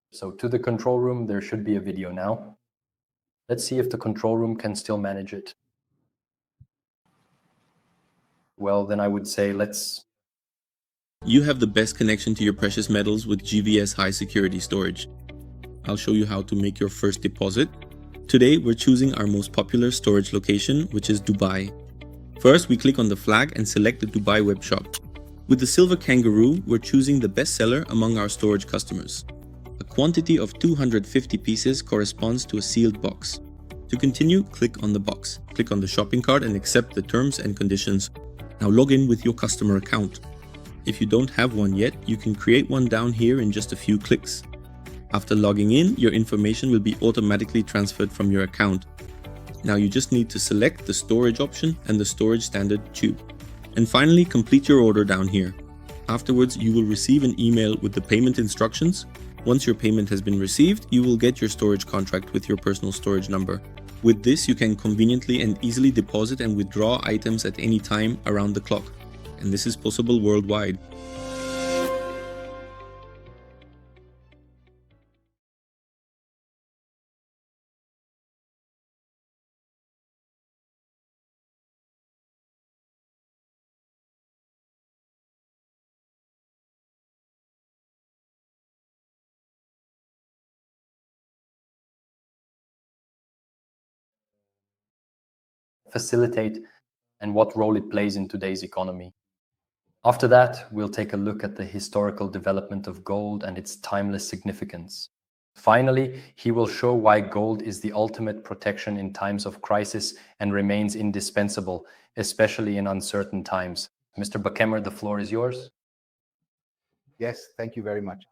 So to the control room, there should be a video now. Let's see if the control room can still manage it. Well, then I would say let's... You have the best connection to your precious metals with GVS High Security Storage. I'll show you how to make your first deposit. Today, we're choosing our most popular storage location, which is Dubai. First, we click on the flag and select the Dubai web shop. With the silver kangaroo, we're choosing the best seller among our storage customers. A quantity of 250 pieces corresponds to a sealed box. To continue, click on the box. Click on the shopping cart and accept the terms and conditions. Now log in with your customer account. If you don't have one yet, you can create one down here in just a few clicks. After logging in, your information will be automatically transferred from your account. Now you just need to select the storage option and the storage standard tube. And finally, complete your order down here. Afterwards, you will receive an email with the payment instructions. Once your payment has been received, you will get your storage contract with your personal storage number. With this, you can conveniently and easily deposit and withdraw items at any time around the clock. And this is possible worldwide. Facilitate and what role it plays in today's economy. After that, we'll take a look at the historical development of gold and its timeless significance. Finally, he will show why gold is the ultimate protection in times of crisis and remains indispensable, especially in uncertain times. Mr. Bachheimer, the floor is yours. Yes, thank you very much.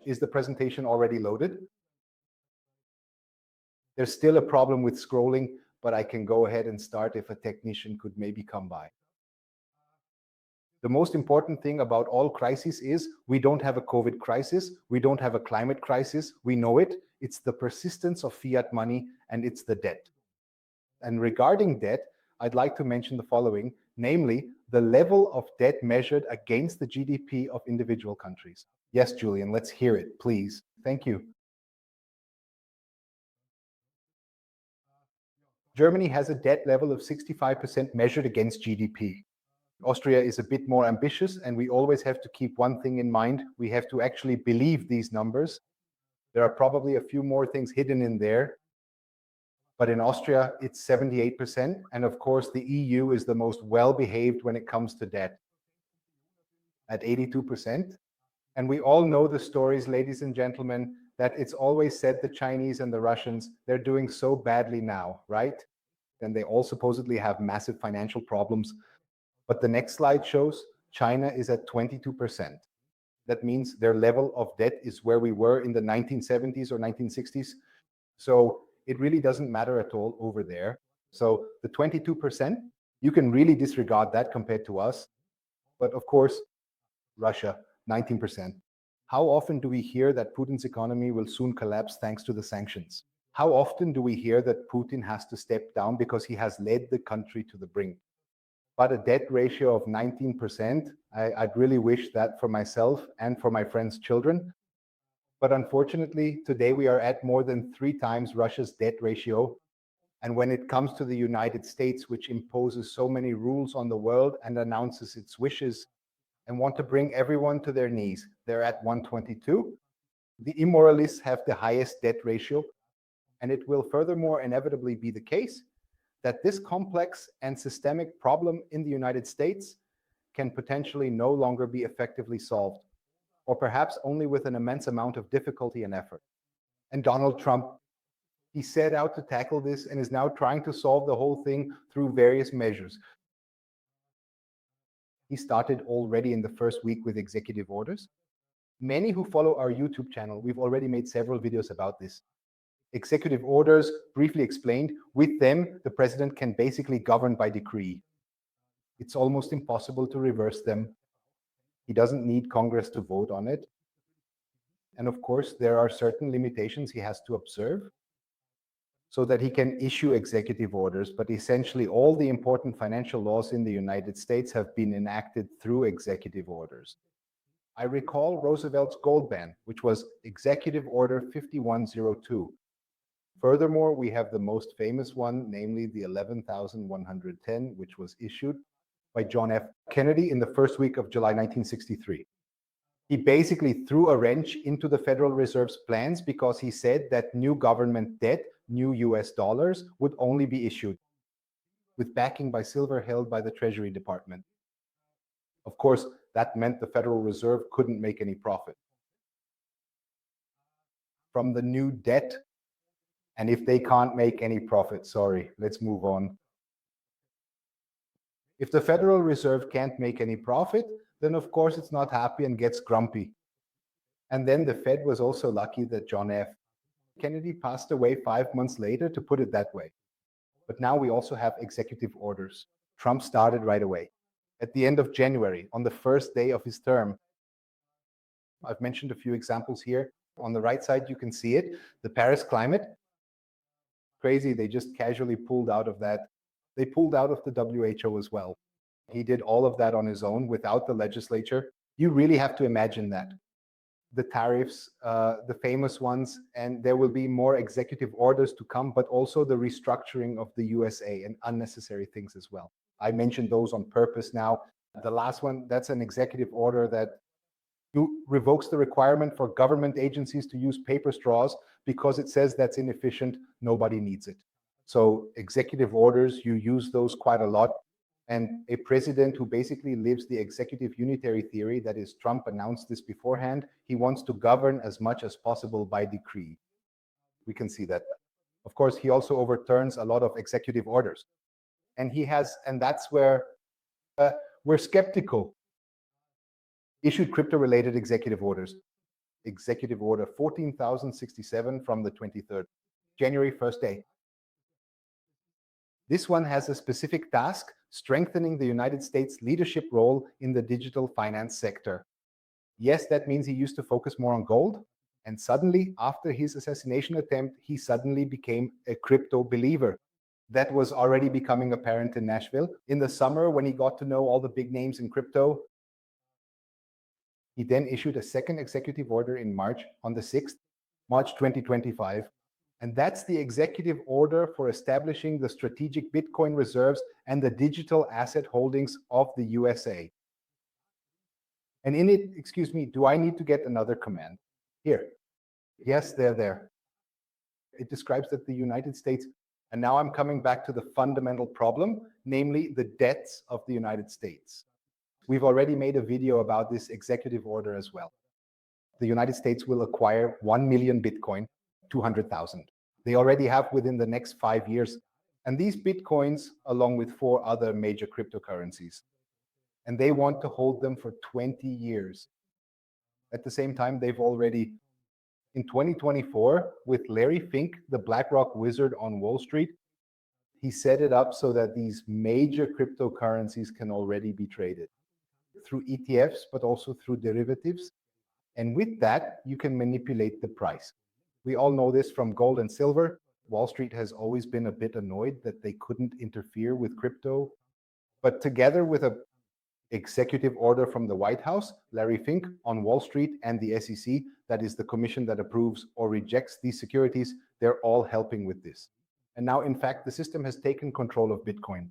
Is the presentation already loaded? There's still a problem with scrolling, but I can go ahead and start if a technician could maybe come by. The most important thing about all crises is we don't have a COVID crisis, we don't have a climate crisis, we know it. It's the persistence of fiat money and it's the debt. And regarding debt, I'd like to mention the following, namely the level of debt measured against the GDP of individual countries. Yes, Julian, let's hear it, please. Thank you. Germany has a debt level of 65% measured against GDP. Austria is a bit more ambitious, and we always have to keep one thing in mind. We have to actually believe these numbers. There are probably a few more things hidden in there, but in Austria, it's 78%. And of course, the EU is the most well-behaved when it comes to debt at 82%. And we all know the stories, ladies and gentlemen, that it's always said the Chinese and the Russians, they're doing so badly now, right? And they all supposedly have massive financial problems. But the next slide shows China is at 22%. That means their level of debt is where we were in the 1970s or 1960s. So it really doesn't matter at all over there. So the 22%, you can really disregard that compared to us. But of course, Russia, 19%. How often do we hear that Putin's economy will soon collapse thanks to the sanctions? How often do we hear that Putin has to step down because he has led the country to the brink? But a debt ratio of 19%, I'd really wish that for myself and for my friends' children. But unfortunately, today we are at more than 3 times Russia's debt ratio. And when it comes to the United States, which imposes so many rules on the world and announces its wishes and want to bring everyone to their knees, they're at 122. The immoralists have the highest debt ratio. And it will furthermore inevitably be the case that this complex and systemic problem in the United States can potentially no longer be effectively solved, or perhaps only with an immense amount of difficulty and effort. And Donald Trump, he set out to tackle this and is now trying to solve the whole thing through various measures. He started already in the first week with executive orders. Many who follow our YouTube channel, we've already made several videos about this. Executive orders, briefly explained, with them, the president can basically govern by decree. It's almost impossible to reverse them. He doesn't need Congress to vote on it. And of course, there are certain limitations he has to observe so that he can issue executive orders. But essentially, all the important financial laws in the United States have been enacted through executive orders. I recall Roosevelt's gold ban, which was Executive Order 5102. Furthermore, we have the most famous one, namely the 11,110, which was issued by John F. Kennedy in the first week of July 1963. He basically threw a wrench into the Federal Reserve's plans because he said that new government debt, new US dollars, would only be issued with backing by silver held by the Treasury Department. Of course, that meant the Federal Reserve couldn't make any profit from the new debt. And if they can't make any profit, sorry, let's move on. If the Federal Reserve can't make any profit, then of course it's not happy and gets grumpy. And then the Fed was also lucky that John F. Kennedy passed away 5 months later, to put it that way. But now we also have executive orders. Trump started right away. At the end of January, on the first day of his term, I've mentioned a few examples here. On the right side, you can see it, the Paris climate. Crazy, they just casually pulled out of that. They pulled out of the WHO as well. He did all of that on his own without the legislature. You really have to imagine that. The tariffs, the famous ones, and there will be more executive orders to come, but also the restructuring of the USA and unnecessary things as well. I mentioned those on purpose now. The last one, that's an executive order that revokes the requirement for government agencies to use paper straws because it says that's inefficient. Nobody needs it. So executive orders, you use those quite a lot. And a president who basically lives the executive unitary theory, that is, Trump announced this beforehand, he wants to govern as much as possible by decree. We can see that. Of course, he also overturns a lot of executive orders. And that's where we're skeptical. Issued crypto-related executive orders. Executive Order 14,067 from the 23rd, January 1st day. This one has a specific task, strengthening the United States leadership role in the digital finance sector. Yes, that means he used to focus more on gold, and suddenly, after his assassination attempt, he suddenly became a crypto believer. That was already becoming apparent in Nashville. In the summer, when he got to know all the big names in crypto, he then issued a second executive order in March, on the 6th, March 2025. And that's the executive order for establishing the strategic Bitcoin reserves and the digital asset holdings of the USA. And in it, excuse me, do I need to get another command? Here. Yes, they're there. It describes that the United States, and now I'm coming back to the fundamental problem, namely the debts of the United States. We've already made a video about this executive order as well. The United States will acquire 1 million Bitcoin, 200,000. They already have within the next 5 years. And these Bitcoins, along with 4 other major cryptocurrencies, and they want to hold them for 20 years. At the same time, they've already, in 2024, with Larry Fink, the BlackRock wizard on Wall Street, he set it up so that these major cryptocurrencies can already be traded through ETFs, but also through derivatives. And with that, you can manipulate the price. We all know this from gold and silver. Wall Street has always been a bit annoyed that they couldn't interfere with crypto. But together with an executive order from the White House, Larry Fink on Wall Street, and the SEC, that is the commission that approves or rejects these securities, they're all helping with this. And now, in fact, the system has taken control of Bitcoin.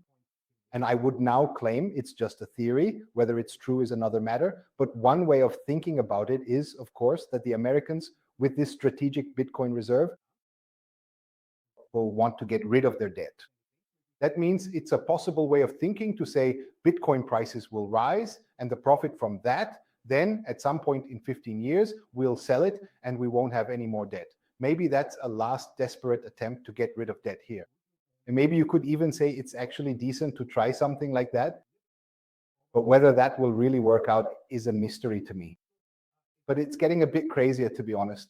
And I would now claim it's just a theory. Whether it's true is another matter. But one way of thinking about it is, of course, that the Americans, with this strategic Bitcoin reserve, will want to get rid of their debt. That means it's a possible way of thinking to say Bitcoin prices will rise, and the profit from that, then at some point in 15 years, we'll sell it and we won't have any more debt. Maybe that's a last desperate attempt to get rid of debt here. And maybe you could even say it's actually decent to try something like that. But whether that will really work out is a mystery to me. But it's getting a bit crazier, to be honest.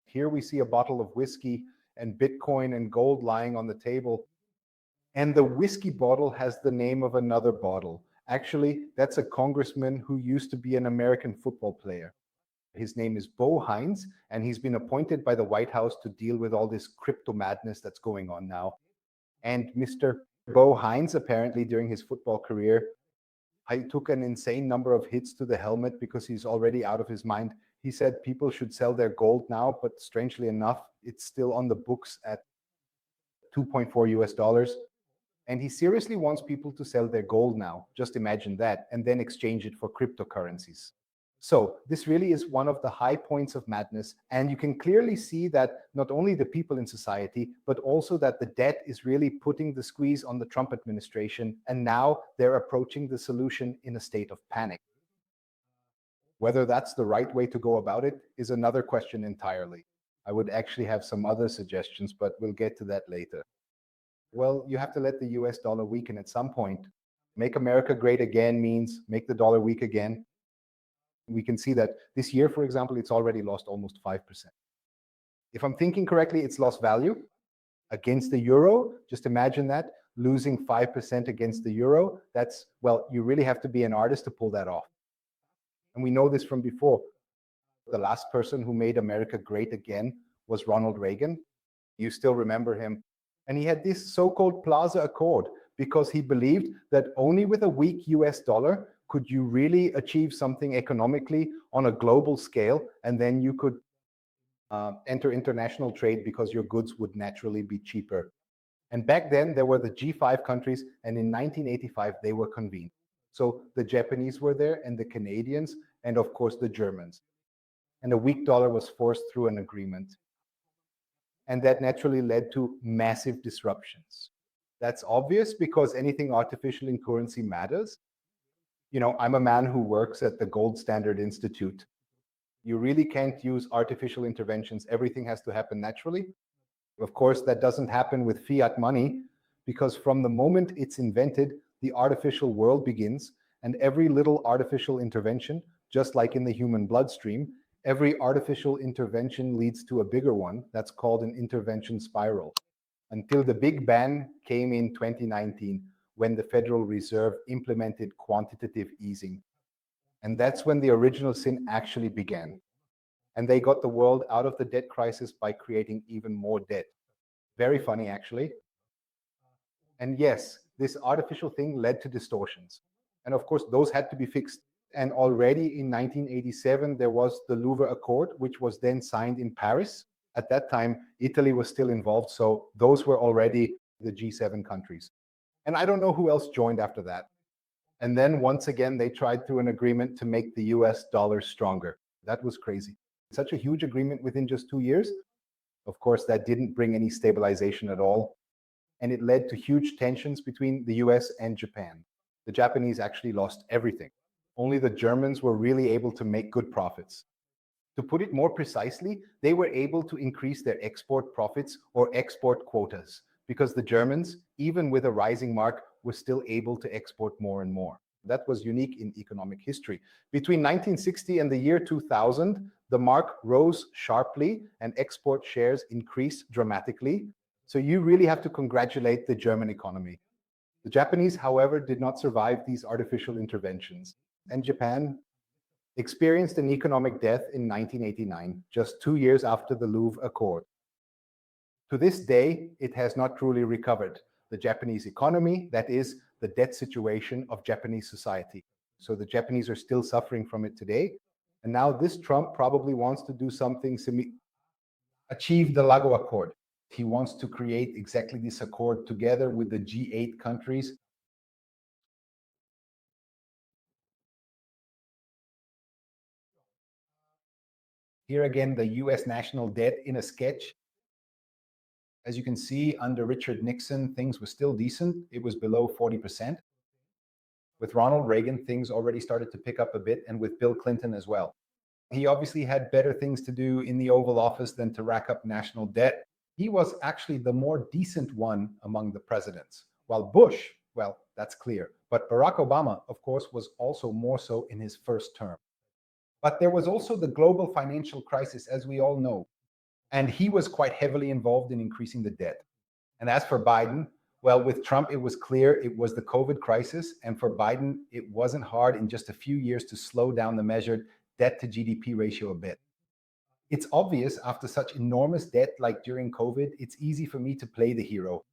Here we see a bottle of whiskey and Bitcoin and gold lying on the table. And the whiskey bottle has the name of another bottle. Actually, that's a congressman who used to be an American football player. His name is Bo Hines, and he's been appointed by the White House to deal with all this crypto madness that's going on now. And Mr. Bo Hines, apparently during his football career, I took an insane number of hits to the helmet because he's already out of his mind. He said people should sell their gold now, but strangely enough, it's still on the books at 2.4 US dollars. And he seriously wants people to sell their gold now. Just imagine that, and then exchange it for cryptocurrencies. So this really is one of the high points of madness. And you can clearly see that not only the people in society, but also that the debt is really putting the squeeze on the Trump administration. And now they're approaching the solution in a state of panic. Whether that's the right way to go about it is another question entirely. I would actually have some other suggestions, but we'll get to that later. Well, you have to let the US dollar weaken at some point. Make America great again means make the dollar weak again. We can see that this year, for example, it's already lost almost 5%. If I'm thinking correctly, it's lost value against the euro. Just imagine that, losing 5% against the euro. That's, well, you really have to be an artist to pull that off. And we know this from before. The last person who made America great again was Ronald Reagan. You still remember him. And he had this so-called Plaza Accord because he believed that only with a weak US dollar could you really achieve something economically on a global scale, and then you could enter international trade because your goods would naturally be cheaper. And back then there were the G5 countries, and in 1985 they were convened. So the Japanese were there, and the Canadians, and of course the Germans. And a weak dollar was forced through an agreement. And that naturally led to massive disruptions. That's obvious because anything artificial in currency matters. You know, I'm a man who works at the Gold Standard Institute. You really can't use artificial interventions. Everything has to happen naturally. Of course, that doesn't happen with fiat money, because from the moment it's invented, the artificial world begins, and every little artificial intervention, just like in the human bloodstream, every artificial intervention leads to a bigger one. That's called an intervention spiral. Until the Big Bang came in 2019, when the Federal Reserve implemented quantitative easing. And that's when the original sin actually began. And they got the world out of the debt crisis by creating even more debt. Very funny, actually. And yes, this artificial thing led to distortions. And of course, those had to be fixed. And already in 1987, there was the Louvre Accord, which was then signed in Paris. At that time, Italy was still involved. So those were already the G7 countries. And I don't know who else joined after that. And then once again, they tried through an agreement to make the US dollar stronger. That was crazy. Such a huge agreement within just 2 years. Of course, that didn't bring any stabilization at all. And it led to huge tensions between the US and Japan. The Japanese actually lost everything. Only the Germans were really able to make good profits. To put it more precisely, they were able to increase their export profits or export quotas, because the Germans, even with a rising mark, were still able to export more and more. That was unique in economic history. Between 1960 and the year 2000, the mark rose sharply and export shares increased dramatically. So you really have to congratulate the German economy. The Japanese, however, did not survive these artificial interventions. And Japan experienced an economic death in 1989, just 2 years after the Louvre Accord. To this day, it has not truly recovered. The Japanese economy, that is, the debt situation of Japanese society. So the Japanese are still suffering from it today. And now this Trump probably wants to do something achieve the Lago Accord. He wants to create exactly this accord together with the G8 countries. Here again, the US national debt in a sketch. As you can see, under Richard Nixon, things were still decent. It was below 40%. With Ronald Reagan, things already started to pick up a bit, and with Bill Clinton as well. He obviously had better things to do in the Oval Office than to rack up national debt. He was actually the more decent one among the presidents. While Bush, well, that's clear. But Barack Obama, of course, was also more so in his first term. But there was also the global financial crisis, as we all know. And he was quite heavily involved in increasing the debt. And as for Biden, well, with Trump, it was clear it was the COVID crisis. And for Biden, it wasn't hard in just a few years to slow down the measured debt to GDP ratio a bit. It's obvious after such enormous debt like during COVID, it's easy for me to play the hero.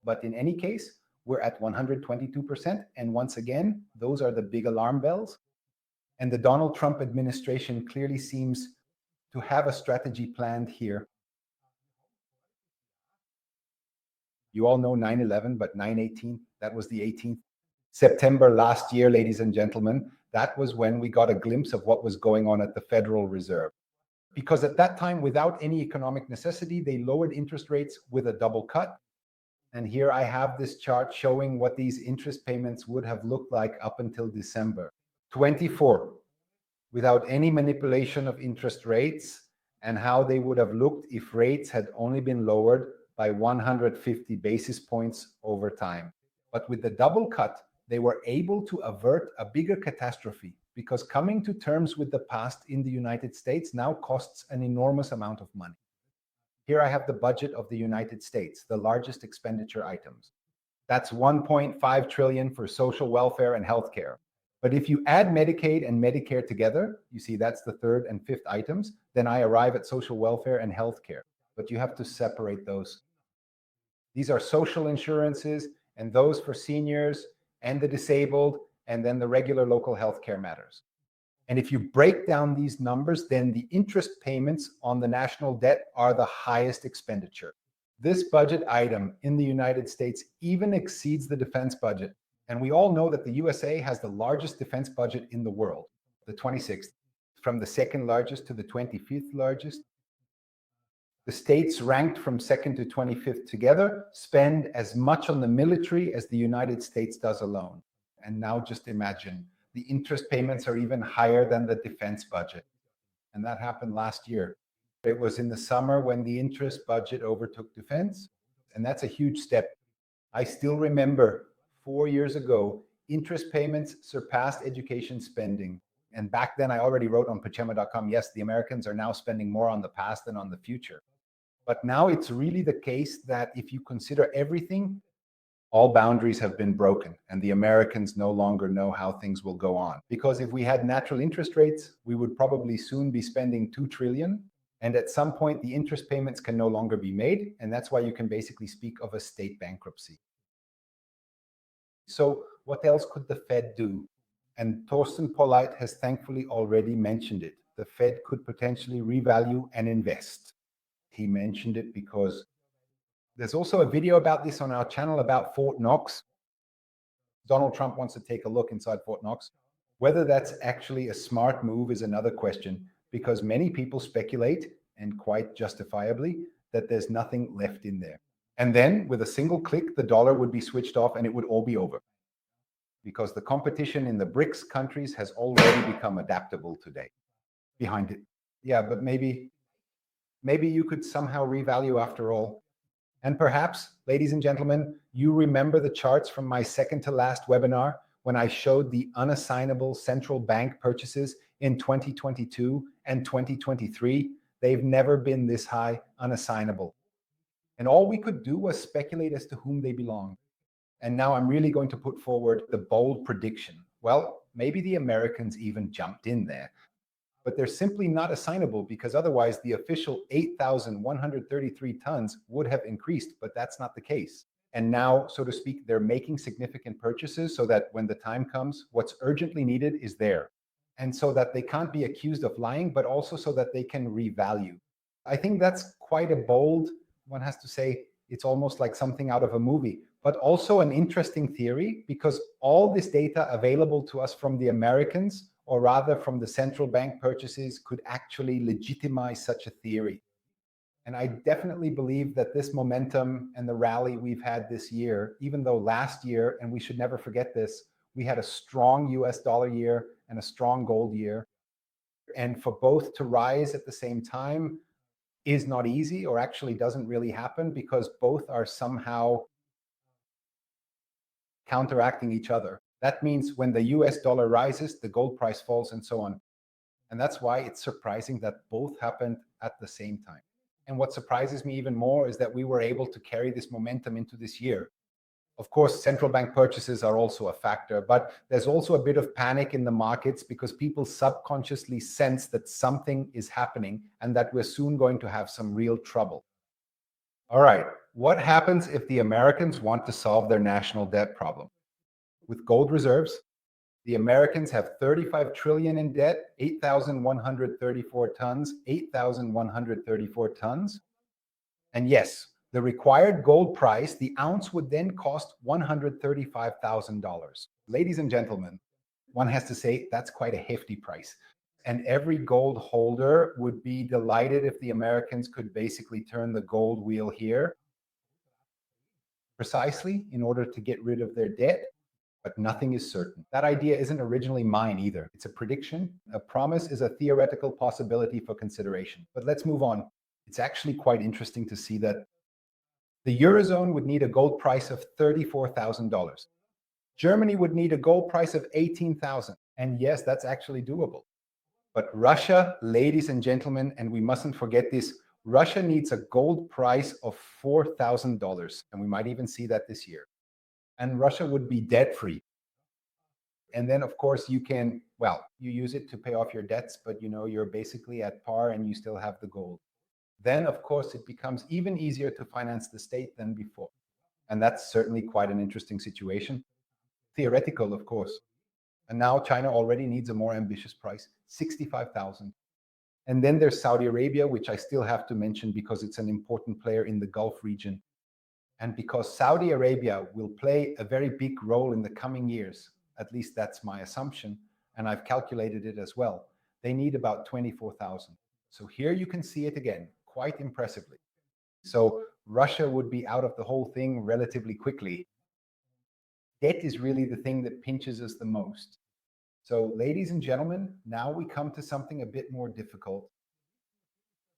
But in any case, we're at 122%. And once again, those are the big alarm bells. And the Donald Trump administration clearly seems to have a strategy planned here. You all know 9/11, but 9/18, that was the 18th September last year, ladies and gentlemen. That was when we got a glimpse of what was going on at the Federal Reserve. Because at that time, without any economic necessity, they lowered interest rates with a double cut. And here I have this chart showing what these interest payments would have looked like up until December 24, without any manipulation of interest rates, and how they would have looked if rates had only been lowered by 150 basis points over time. But with the double cut, they were able to avert a bigger catastrophe, because coming to terms with the past in the United States now costs an enormous amount of money. Here I have the budget of the United States, the largest expenditure items. That's 1.5 trillion for social welfare and healthcare. But if you add Medicaid and Medicare together, you see that's the third and fifth items, then I arrive at social welfare and healthcare. But you have to separate those. These are social insurances and those for seniors and the disabled, and then the regular local healthcare matters. And if you break down these numbers, then the interest payments on the national debt are the highest expenditure. This budget item in the United States even exceeds the defense budget. And we all know that the USA has the largest defense budget in the world, the 26th, from the second largest to the 25th largest. The states ranked from second to 25th together spend as much on the military as the United States does alone. And now just imagine, the interest payments are even higher than the defense budget. And that happened last year. It was in the summer when the interest budget overtook defense. And that's a huge step. I still remember 4 years ago, interest payments surpassed education spending. And back then I already wrote on Pachema.com, yes, the Americans are now spending more on the past than on the future. But now it's really the case that if you consider everything, all boundaries have been broken and the Americans no longer know how things will go on. Because if we had natural interest rates, we would probably soon be spending 2 trillion. And at some point, the interest payments can no longer be made. And that's why you can basically speak of a state bankruptcy. So what else could the Fed do? And Thorsten Polleit has thankfully already mentioned it. The Fed could potentially revalue and invest. He mentioned it because there's also a video about this on our channel about Fort Knox. Donald Trump wants to take a look inside Fort Knox. Whether that's actually a smart move is another question, because many people speculate, and quite justifiably, that there's nothing left in there. And then with a single click, the dollar would be switched off and it would all be over. Because the competition in the BRICS countries has already become adaptable today. Behind it. Yeah, but maybe you could somehow revalue after all. And perhaps, ladies and gentlemen, you remember the charts from my second to last webinar when I showed the unassignable central bank purchases in 2022 and 2023. They've never been this high unassignable. And all we could do was speculate as to whom they belonged. And now I'm really going to put forward the bold prediction. Well, maybe the Americans even jumped in there. But they're simply not assignable, because otherwise the official 8,133 tons would have increased, but that's not the case. And now, so to speak, they're making significant purchases so that when the time comes, what's urgently needed is there. And so that they can't be accused of lying, but also so that they can revalue. I think that's quite a bold, one has to say, it's almost like something out of a movie, but also an interesting theory, because all this data available to us from the Americans, or rather from the central bank purchases, could actually legitimize such a theory. And I definitely believe that this momentum and the rally we've had this year, even though last year, and we should never forget this, we had a strong US dollar year and a strong gold year. And for both to rise at the same time is not easy, or actually doesn't really happen, because both are somehow counteracting each other. That means when the US dollar rises, the gold price falls, and so on. And that's why it's surprising that both happened at the same time. And what surprises me even more is that we were able to carry this momentum into this year. Of course, central bank purchases are also a factor, but there's also a bit of panic in the markets because people subconsciously sense that something is happening and that we're soon going to have some real trouble. All right, what happens if the Americans want to solve their national debt problem? With gold reserves, the Americans have 35 trillion in debt, 8,134 tons, 8,134 tons. And yes, the required gold price, the ounce, would then cost $135,000. Ladies and gentlemen, one has to say that's quite a hefty price. And every gold holder would be delighted if the Americans could basically turn the gold wheel here precisely in order to get rid of their debt. But nothing is certain. That idea isn't originally mine either. It's a prediction. A promise is a theoretical possibility for consideration. But let's move on. It's actually quite interesting to see that the Eurozone would need a gold price of $34,000. Germany would need a gold price of 18,000. And yes, that's actually doable. But Russia, ladies and gentlemen, and we mustn't forget this, Russia needs a gold price of $4,000. And we might even see that this year. And Russia would be debt-free. And then, of course, you can, well, you use it to pay off your debts, but you're basically at par and you still have the gold. Then, of course, it becomes even easier to finance the state than before. And that's certainly quite an interesting situation. Theoretical, of course. And now China already needs a more ambitious price, 65,000. And then there's Saudi Arabia, which I still have to mention because it's an important player in the Gulf region. And because Saudi Arabia will play a very big role in the coming years, at least that's my assumption, and I've calculated it as well, they need about 24,000. So here you can see it again, quite impressively. So Russia would be out of the whole thing relatively quickly. Debt is really the thing that pinches us the most. So ladies and gentlemen, now we come to something a bit more difficult.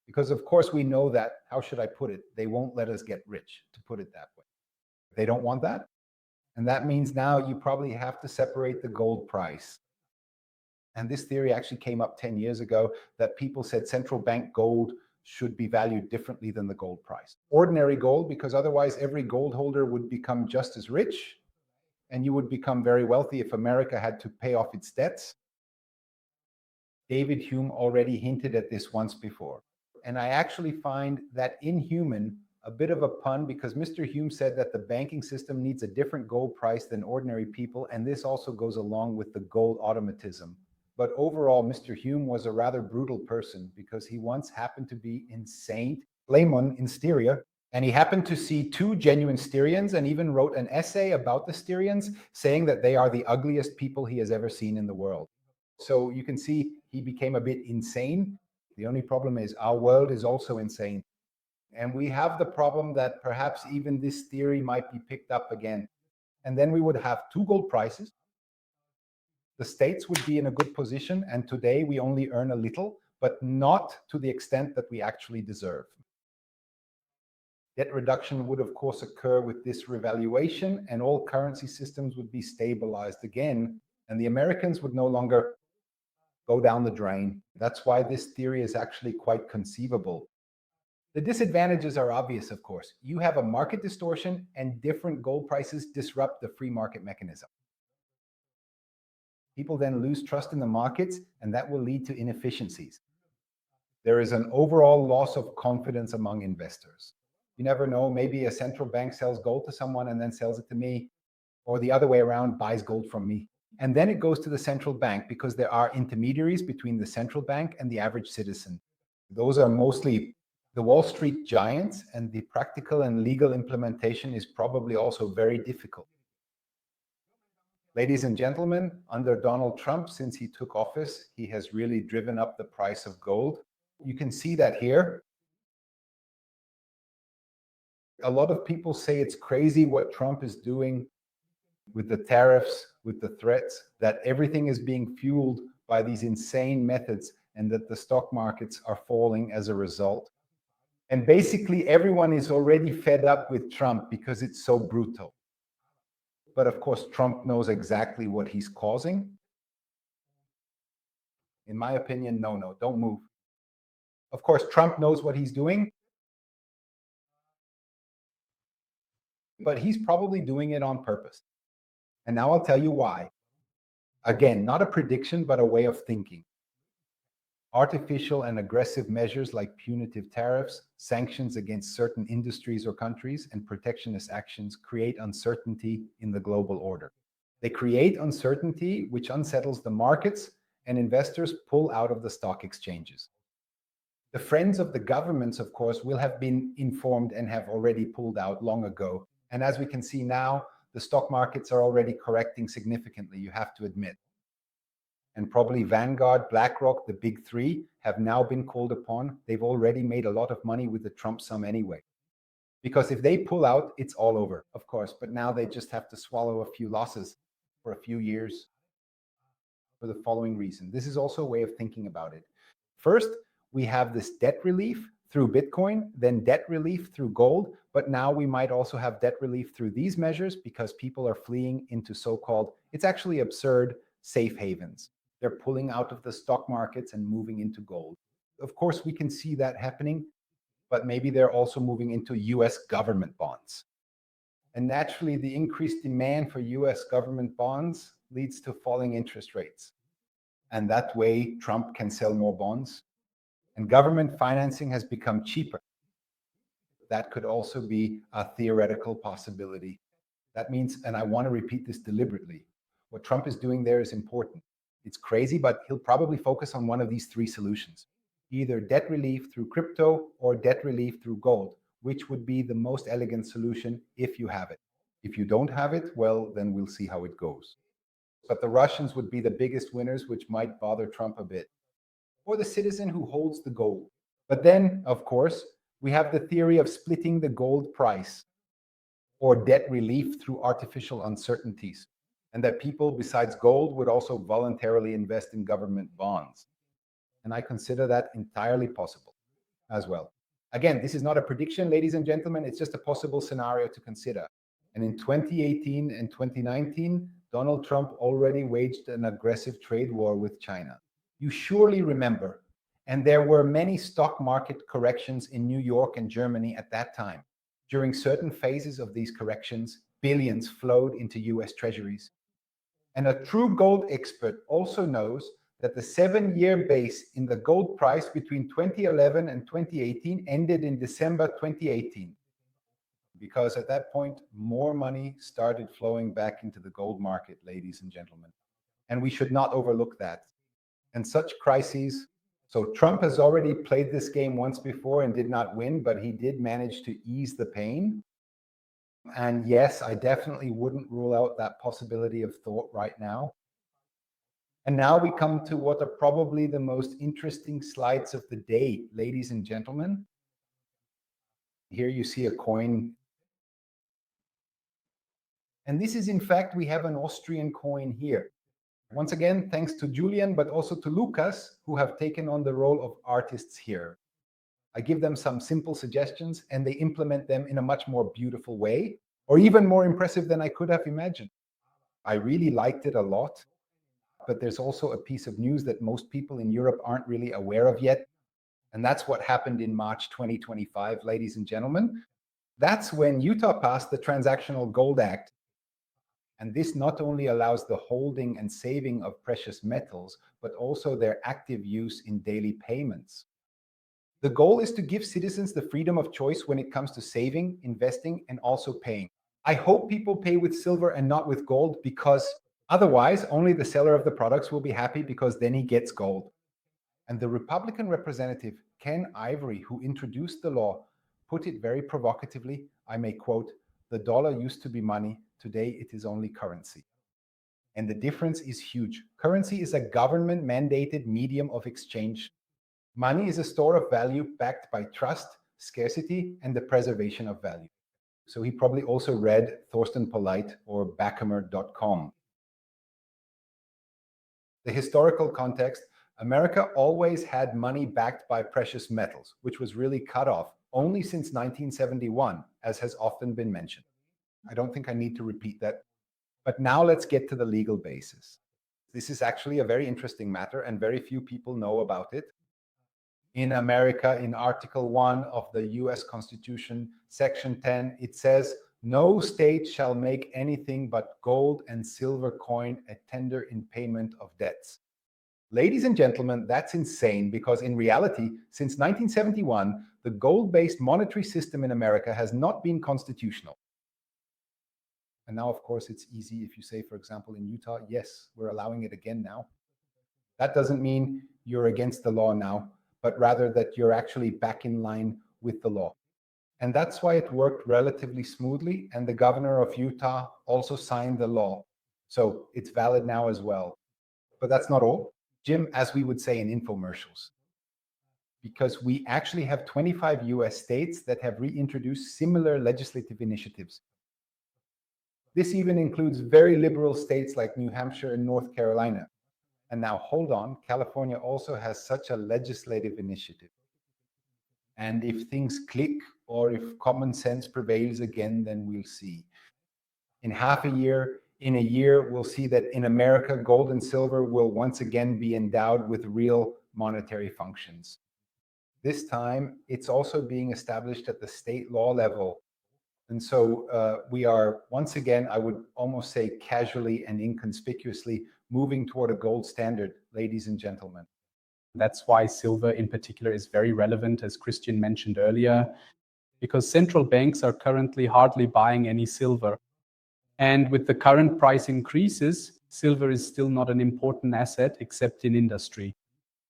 Because of course we know that, how should I put it? They won't let us get rich, to put it that way. They don't want that. And that means now you probably have to separate the gold price. And this theory actually came up 10 years ago, that people said central bank gold should be valued differently than the gold price. Ordinary gold, because otherwise every gold holder would become just as rich, and you would become very wealthy if America had to pay off its debts. David Hume already hinted at this once before. And I actually find that inhuman a bit of a pun, because Mr. Hume said that the banking system needs a different gold price than ordinary people, and this also goes along with the gold automatism. But overall, Mr. Hume was a rather brutal person, because he once happened to be in Saint Flamon in Styria, and he happened to see two genuine Styrians and even wrote an essay about the Styrians, saying that they are the ugliest people he has ever seen in the world. So you can see he became a bit insane. The only problem is our world is also insane. And we have the problem that perhaps even this theory might be picked up again. And then we would have two gold prices. The states would be in a good position. And today we only earn a little, but not to the extent that we actually deserve. Debt reduction would, of course, occur with this revaluation, and all currency systems would be stabilized again. And the Americans would no longer go down the drain. That's why this theory is actually quite conceivable. The disadvantages are obvious, of course. You have a market distortion, and different gold prices disrupt the free market mechanism. People then lose trust in the markets, and that will lead to inefficiencies. There is an overall loss of confidence among investors. You never know, maybe a central bank sells gold to someone and then sells it to me, or the other way around, buys gold from me. And then it goes to the central bank, because there are intermediaries between the central bank and the average citizen. Those are mostly the Wall Street giants, and the practical and legal implementation is probably also very difficult. Ladies and gentlemen, under Donald Trump, since he took office, he has really driven up the price of gold. You can see that here. A lot of people say it's crazy what Trump is doing with the tariffs, with the threats, that everything is being fueled by these insane methods, and that the stock markets are falling as a result. And basically everyone is already fed up with Trump because it's so brutal. But of course, Trump knows exactly what he's causing. In my opinion, no, don't move. Of course, Trump knows what he's doing, but he's probably doing it on purpose. And now I'll tell you why. Again, not a prediction, but a way of thinking. Artificial and aggressive measures like punitive tariffs, sanctions against certain industries or countries, and protectionist actions create uncertainty in the global order. They create uncertainty, which unsettles the markets, and investors pull out of the stock exchanges. The friends of the governments, of course, will have been informed and have already pulled out long ago. And as we can see now, the stock markets are already correcting significantly, you have to admit. And probably Vanguard, BlackRock, the big three, have now been called upon. They've already made a lot of money with the Trump sum anyway. Because if they pull out, it's all over, of course. But now they just have to swallow a few losses for a few years for the following reason. This is also a way of thinking about it. First, we have this debt relief through Bitcoin, then debt relief through gold, but now we might also have debt relief through these measures because people are fleeing into so-called, it's actually absurd, safe havens. They're pulling out of the stock markets and moving into gold. Of course, we can see that happening, but maybe they're also moving into US government bonds. And naturally, the increased demand for US government bonds leads to falling interest rates. And that way, Trump can sell more bonds. And government financing has become cheaper. That could also be a theoretical possibility. That means, and I want to repeat this deliberately, what Trump is doing there is important. It's crazy, but he'll probably focus on one of these three solutions. Either debt relief through crypto or debt relief through gold, which would be the most elegant solution if you have it. If you don't have it, well, then we'll see how it goes. But the Russians would be the biggest winners, which might bother Trump a bit. Or the citizen who holds the gold. But then, of course, we have the theory of splitting the gold price or debt relief through artificial uncertainties, and that people besides gold would also voluntarily invest in government bonds. And I consider that entirely possible as well. Again, this is not a prediction, ladies and gentlemen, it's just a possible scenario to consider. And in 2018 and 2019, Donald Trump already waged an aggressive trade war with China. You surely remember, and there were many stock market corrections in New York and Germany at that time. During certain phases of these corrections, billions flowed into US treasuries. And a true gold expert also knows that the 7-year base in the gold price between 2011 and 2018 ended in December 2018. Because at that point, more money started flowing back into the gold market, ladies and gentlemen. And we should not overlook that. And such crises, so Trump has already played this game once before and did not win, but he did manage to ease the pain. And yes, I definitely wouldn't rule out that possibility of thought right now. And now we come to what are probably the most interesting slides of the day, ladies and gentlemen. Here you see a coin. And this is, in fact, we have an Austrian coin here. Once again, thanks to Julian, but also to Lucas, who have taken on the role of artists here. I give them some simple suggestions and they implement them in a much more beautiful way, or even more impressive than I could have imagined. I really liked it a lot, but there's also a piece of news that most people in Europe aren't really aware of yet. And that's what happened in March 2025, ladies and gentlemen. That's when Utah passed the Transactional Gold Act. And this not only allows the holding and saving of precious metals, but also their active use in daily payments. The goal is to give citizens the freedom of choice when it comes to saving, investing, and also paying. I hope people pay with silver and not with gold, because otherwise only the seller of the products will be happy, because then he gets gold. And the Republican representative, Ken Ivory, who introduced the law, put it very provocatively. I may quote, "The dollar used to be money. Today it is only currency." And the difference is huge. Currency is a government-mandated medium of exchange. Money is a store of value backed by trust, scarcity, and the preservation of value. So he probably also read Thorsten Polleit or Bachheimer.com. The historical context: America always had money backed by precious metals, which was really cut off only since 1971, as has often been mentioned. I don't think I need to repeat that. But now let's get to the legal basis. This is actually a very interesting matter, and very few people know about it. In America, in Article 1 of the US Constitution, Section 10, it says, "No state shall make anything but gold and silver coin a tender in payment of debts." Ladies and gentlemen, that's insane, because in reality, since 1971, the gold-based monetary system in America has not been constitutional. And now, of course, it's easy if you say, for example, in Utah, yes, we're allowing it again now. That doesn't mean you're against the law now, but rather that you're actually back in line with the law. And that's why it worked relatively smoothly. And the governor of Utah also signed the law. So it's valid now as well. But that's not all. Jim, as we would say in infomercials, because we actually have 25 US states that have reintroduced similar legislative initiatives. This even includes very liberal states like New Hampshire and North Carolina. And now hold on, California also has such a legislative initiative. And if things click or if common sense prevails again, then we'll see. In half a year, in a year, we'll see that in America, gold and silver will once again be endowed with real monetary functions. This time, it's also being established at the state law level. And so we are, once again, I would almost say casually and inconspicuously moving toward a gold standard, ladies and gentlemen. That's why silver in particular is very relevant, as Christian mentioned earlier, because central banks are currently hardly buying any silver. And with the current price increases, silver is still not an important asset except in industry.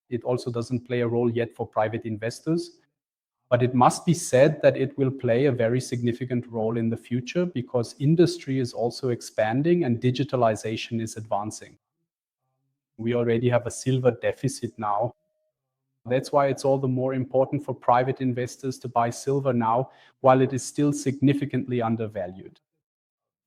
It also doesn't play a role yet for private investors. But it must be said that it will play a very significant role in the future because industry is also expanding and digitalization is advancing. We already have a silver deficit now. That's why it's all the more important for private investors to buy silver now, while it is still significantly undervalued.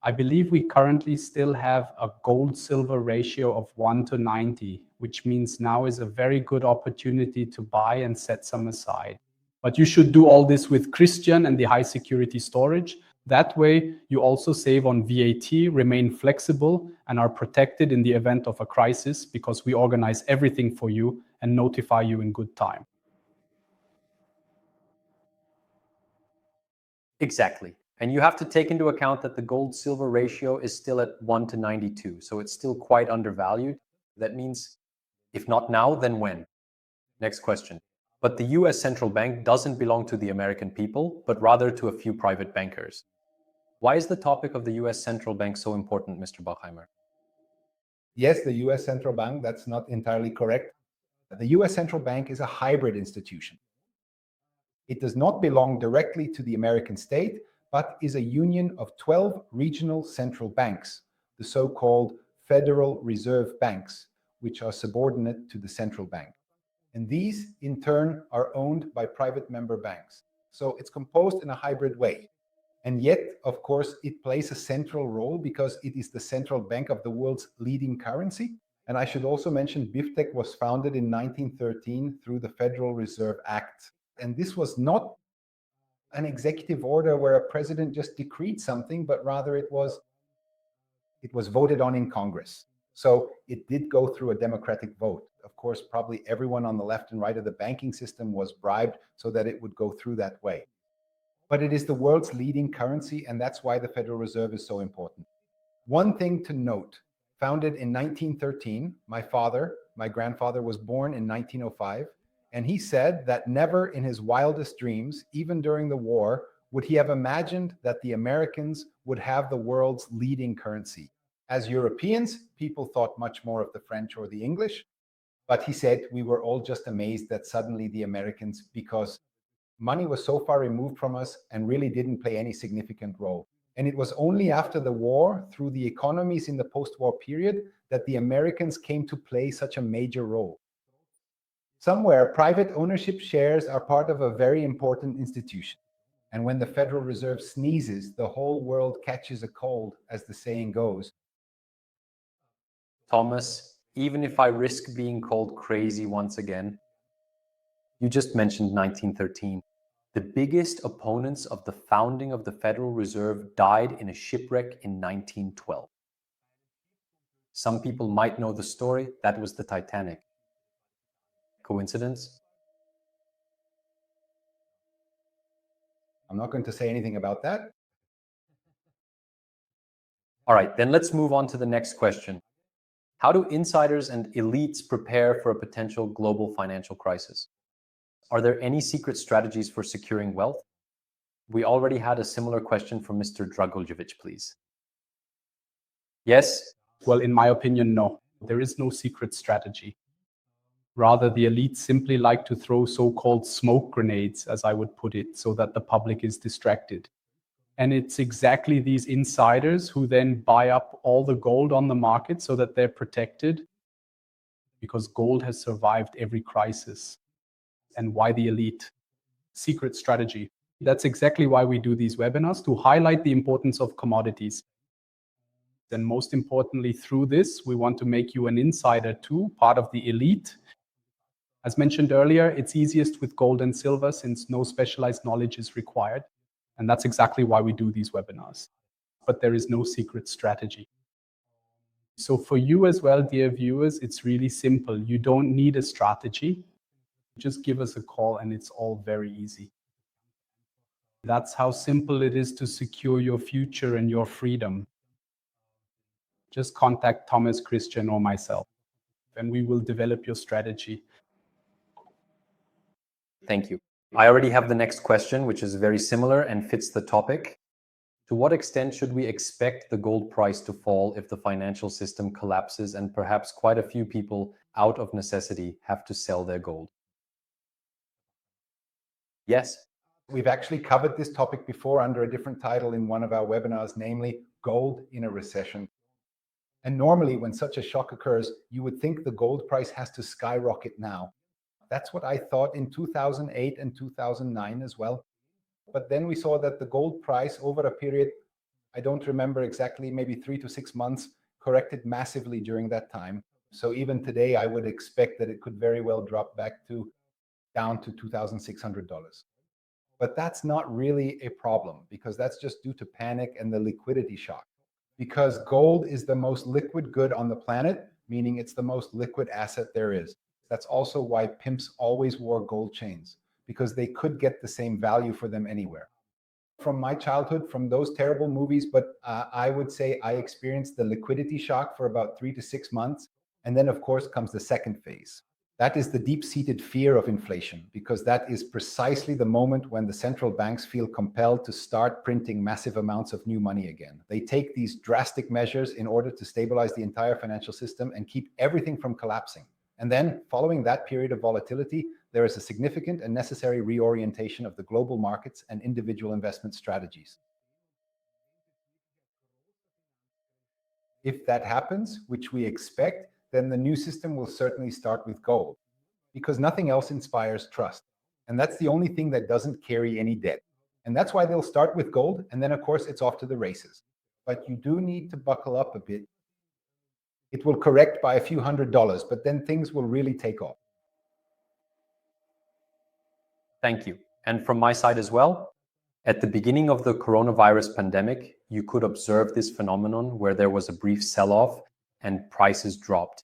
I believe we currently still have a gold-silver ratio of 1:90, which means now is a very good opportunity to buy and set some aside. But you should do all this with Christian and the high security storage. That way, you also save on VAT, remain flexible, and are protected in the event of a crisis because we organize everything for you and notify you in good time. Exactly. And you have to take into account that the gold-silver ratio is still at 1:92, so it's still quite undervalued. That means, if not now, then when? Next question. But the US central bank doesn't belong to the American people, but rather to a few private bankers. Why is the topic of the US central bank so important, Mr. Bachheimer? Yes, the US central bank, that's not entirely correct. The US central bank is a hybrid institution. It does not belong directly to the American state, but is a union of 12 regional central banks, the so-called Federal Reserve Banks, which are subordinate to the central bank. And these, in turn, are owned by private member banks. So it's composed in a hybrid way. And yet, of course, it plays a central role because it is the central bank of the world's leading currency. And I should also mention BIFTEC was founded in 1913 through the Federal Reserve Act. And this was not an executive order where a president just decreed something, but rather it was voted on in Congress. So it did go through a democratic vote. Of course, probably everyone on the left and right of the banking system was bribed so that it would go through that way. But it is the world's leading currency, and that's why the Federal Reserve is so important. One thing to note, founded in 1913, my grandfather was born in 1905, and he said that never in his wildest dreams, even during the war, would he have imagined that the Americans would have the world's leading currency. As Europeans, people thought much more of the French or the English, but he said we were all just amazed that suddenly the Americans, because money was so far removed from us and really didn't play any significant role. And it was only after the war, through the economies in the post-war period, that the Americans came to play such a major role. Somewhere, private ownership shares are part of a very important institution. And when the Federal Reserve sneezes, the whole world catches a cold, as the saying goes. Thomas, even if I risk being called crazy once again, you just mentioned 1913. The biggest opponents of the founding of the Federal Reserve died in a shipwreck in 1912. Some people might know the story. That was the Titanic. Coincidence? I'm not going to say anything about that. All right, then let's move on to the next question. How do insiders and elites prepare for a potential global financial crisis? Are there any secret strategies for securing wealth? We already had a similar question from Mr. Draguljevic, please. Yes? Well, in my opinion, no. There is no secret strategy. Rather, the elites simply like to throw so-called smoke grenades, as I would put it, so that the public is distracted. And it's exactly these insiders who then buy up all the gold on the market so that they're protected, because gold has survived every crisis. And why the elite? Secret strategy. That's exactly why we do these webinars, to highlight the importance of commodities. And most importantly, through this, we want to make you an insider too, part of the elite. As mentioned earlier, it's easiest with gold and silver since no specialized knowledge is required. And that's exactly why we do these webinars. But there is no secret strategy. So for you as well, dear viewers, it's really simple. You don't need a strategy. Just give us a call and it's all very easy. That's how simple it is to secure your future and your freedom. Just contact Thomas, Christian, or myself, and we will develop your strategy. Thank you. I already have the next question, which is very similar and fits the topic. To what extent should we expect the gold price to fall if the financial system collapses and perhaps quite a few people, out of necessity, have to sell their gold? Yes. We've actually covered this topic before under a different title in one of our webinars, namely Gold in a Recession. And normally when such a shock occurs, you would think the gold price has to skyrocket now. That's what I thought in 2008 and 2009 as well. But then we saw that the gold price over a period, I don't remember exactly, maybe 3 to 6 months, corrected massively during that time. So even today, I would expect that it could very well drop back down to $2,600. But that's not really a problem because that's just due to panic and the liquidity shock. Because gold is the most liquid good on the planet, meaning it's the most liquid asset there is. That's also why pimps always wore gold chains, because they could get the same value for them anywhere. From my childhood, from those terrible movies, but I would say I experienced the liquidity shock for about 3 to 6 months. And then, of course, comes the second phase. That is the deep-seated fear of inflation, because that is precisely the moment when the central banks feel compelled to start printing massive amounts of new money again. They take these drastic measures in order to stabilize the entire financial system and keep everything from collapsing. And then, following that period of volatility, there is a significant and necessary reorientation of the global markets and individual investment strategies. If that happens, which we expect, then the new system will certainly start with gold, because nothing else inspires trust. And that's the only thing that doesn't carry any debt. And that's why they'll start with gold, and then of course it's off to the races. But you do need to buckle up a bit. It will correct by a few $100s, but then things will really take off. Thank you. And from my side as well, at the beginning of the coronavirus pandemic, you could observe this phenomenon where there was a brief sell-off and prices dropped.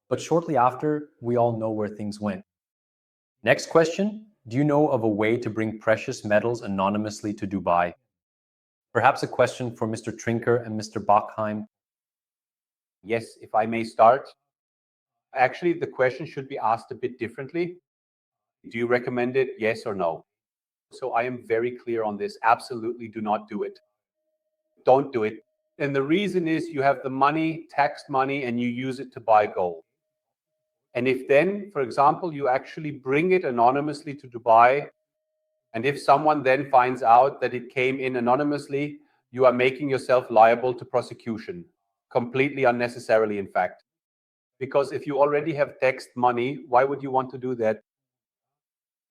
But shortly after, we all know where things went. Next question, do you know of a way to bring precious metals anonymously to Dubai? Perhaps a question for Mr. Trinker and Mr. Bachheim. Yes, if I may start. Actually, the question should be asked a bit differently. Do you recommend it, yes or no? So I am very clear on this. Absolutely do not do it. Don't do it. And the reason is you have the money, taxed money, and you use it to buy gold. And if then, for example, you actually bring it anonymously to Dubai, and if someone then finds out that it came in anonymously, you are making yourself liable to prosecution. Completely unnecessarily, in fact. Because if you already have taxed money, why would you want to do that?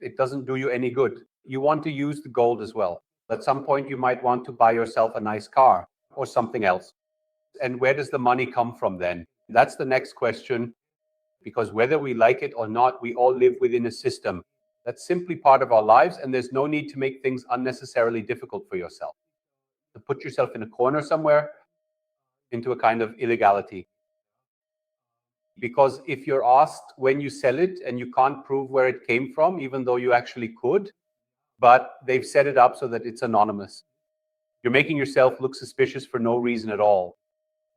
It doesn't do you any good. You want to use the gold as well. At some point, you might want to buy yourself a nice car or something else. And where does the money come from then? That's the next question. Because whether we like it or not, we all live within a system. That's simply part of our lives, and there's no need to make things unnecessarily difficult for yourself. To put yourself in a corner somewhere, into a kind of illegality. Because if you're asked when you sell it and you can't prove where it came from, even though you actually could, but they've set it up so that it's anonymous, you're making yourself look suspicious for no reason at all.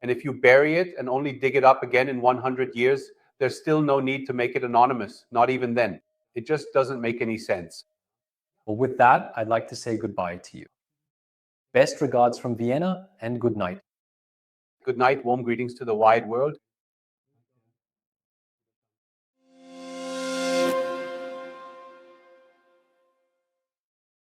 And if you bury it and only dig it up again in 100 years, there's still no need to make it anonymous, not even then. It just doesn't make any sense. Well, with that, I'd like to say goodbye to you. Best regards from Vienna and good night. Good night, warm greetings to the wide world.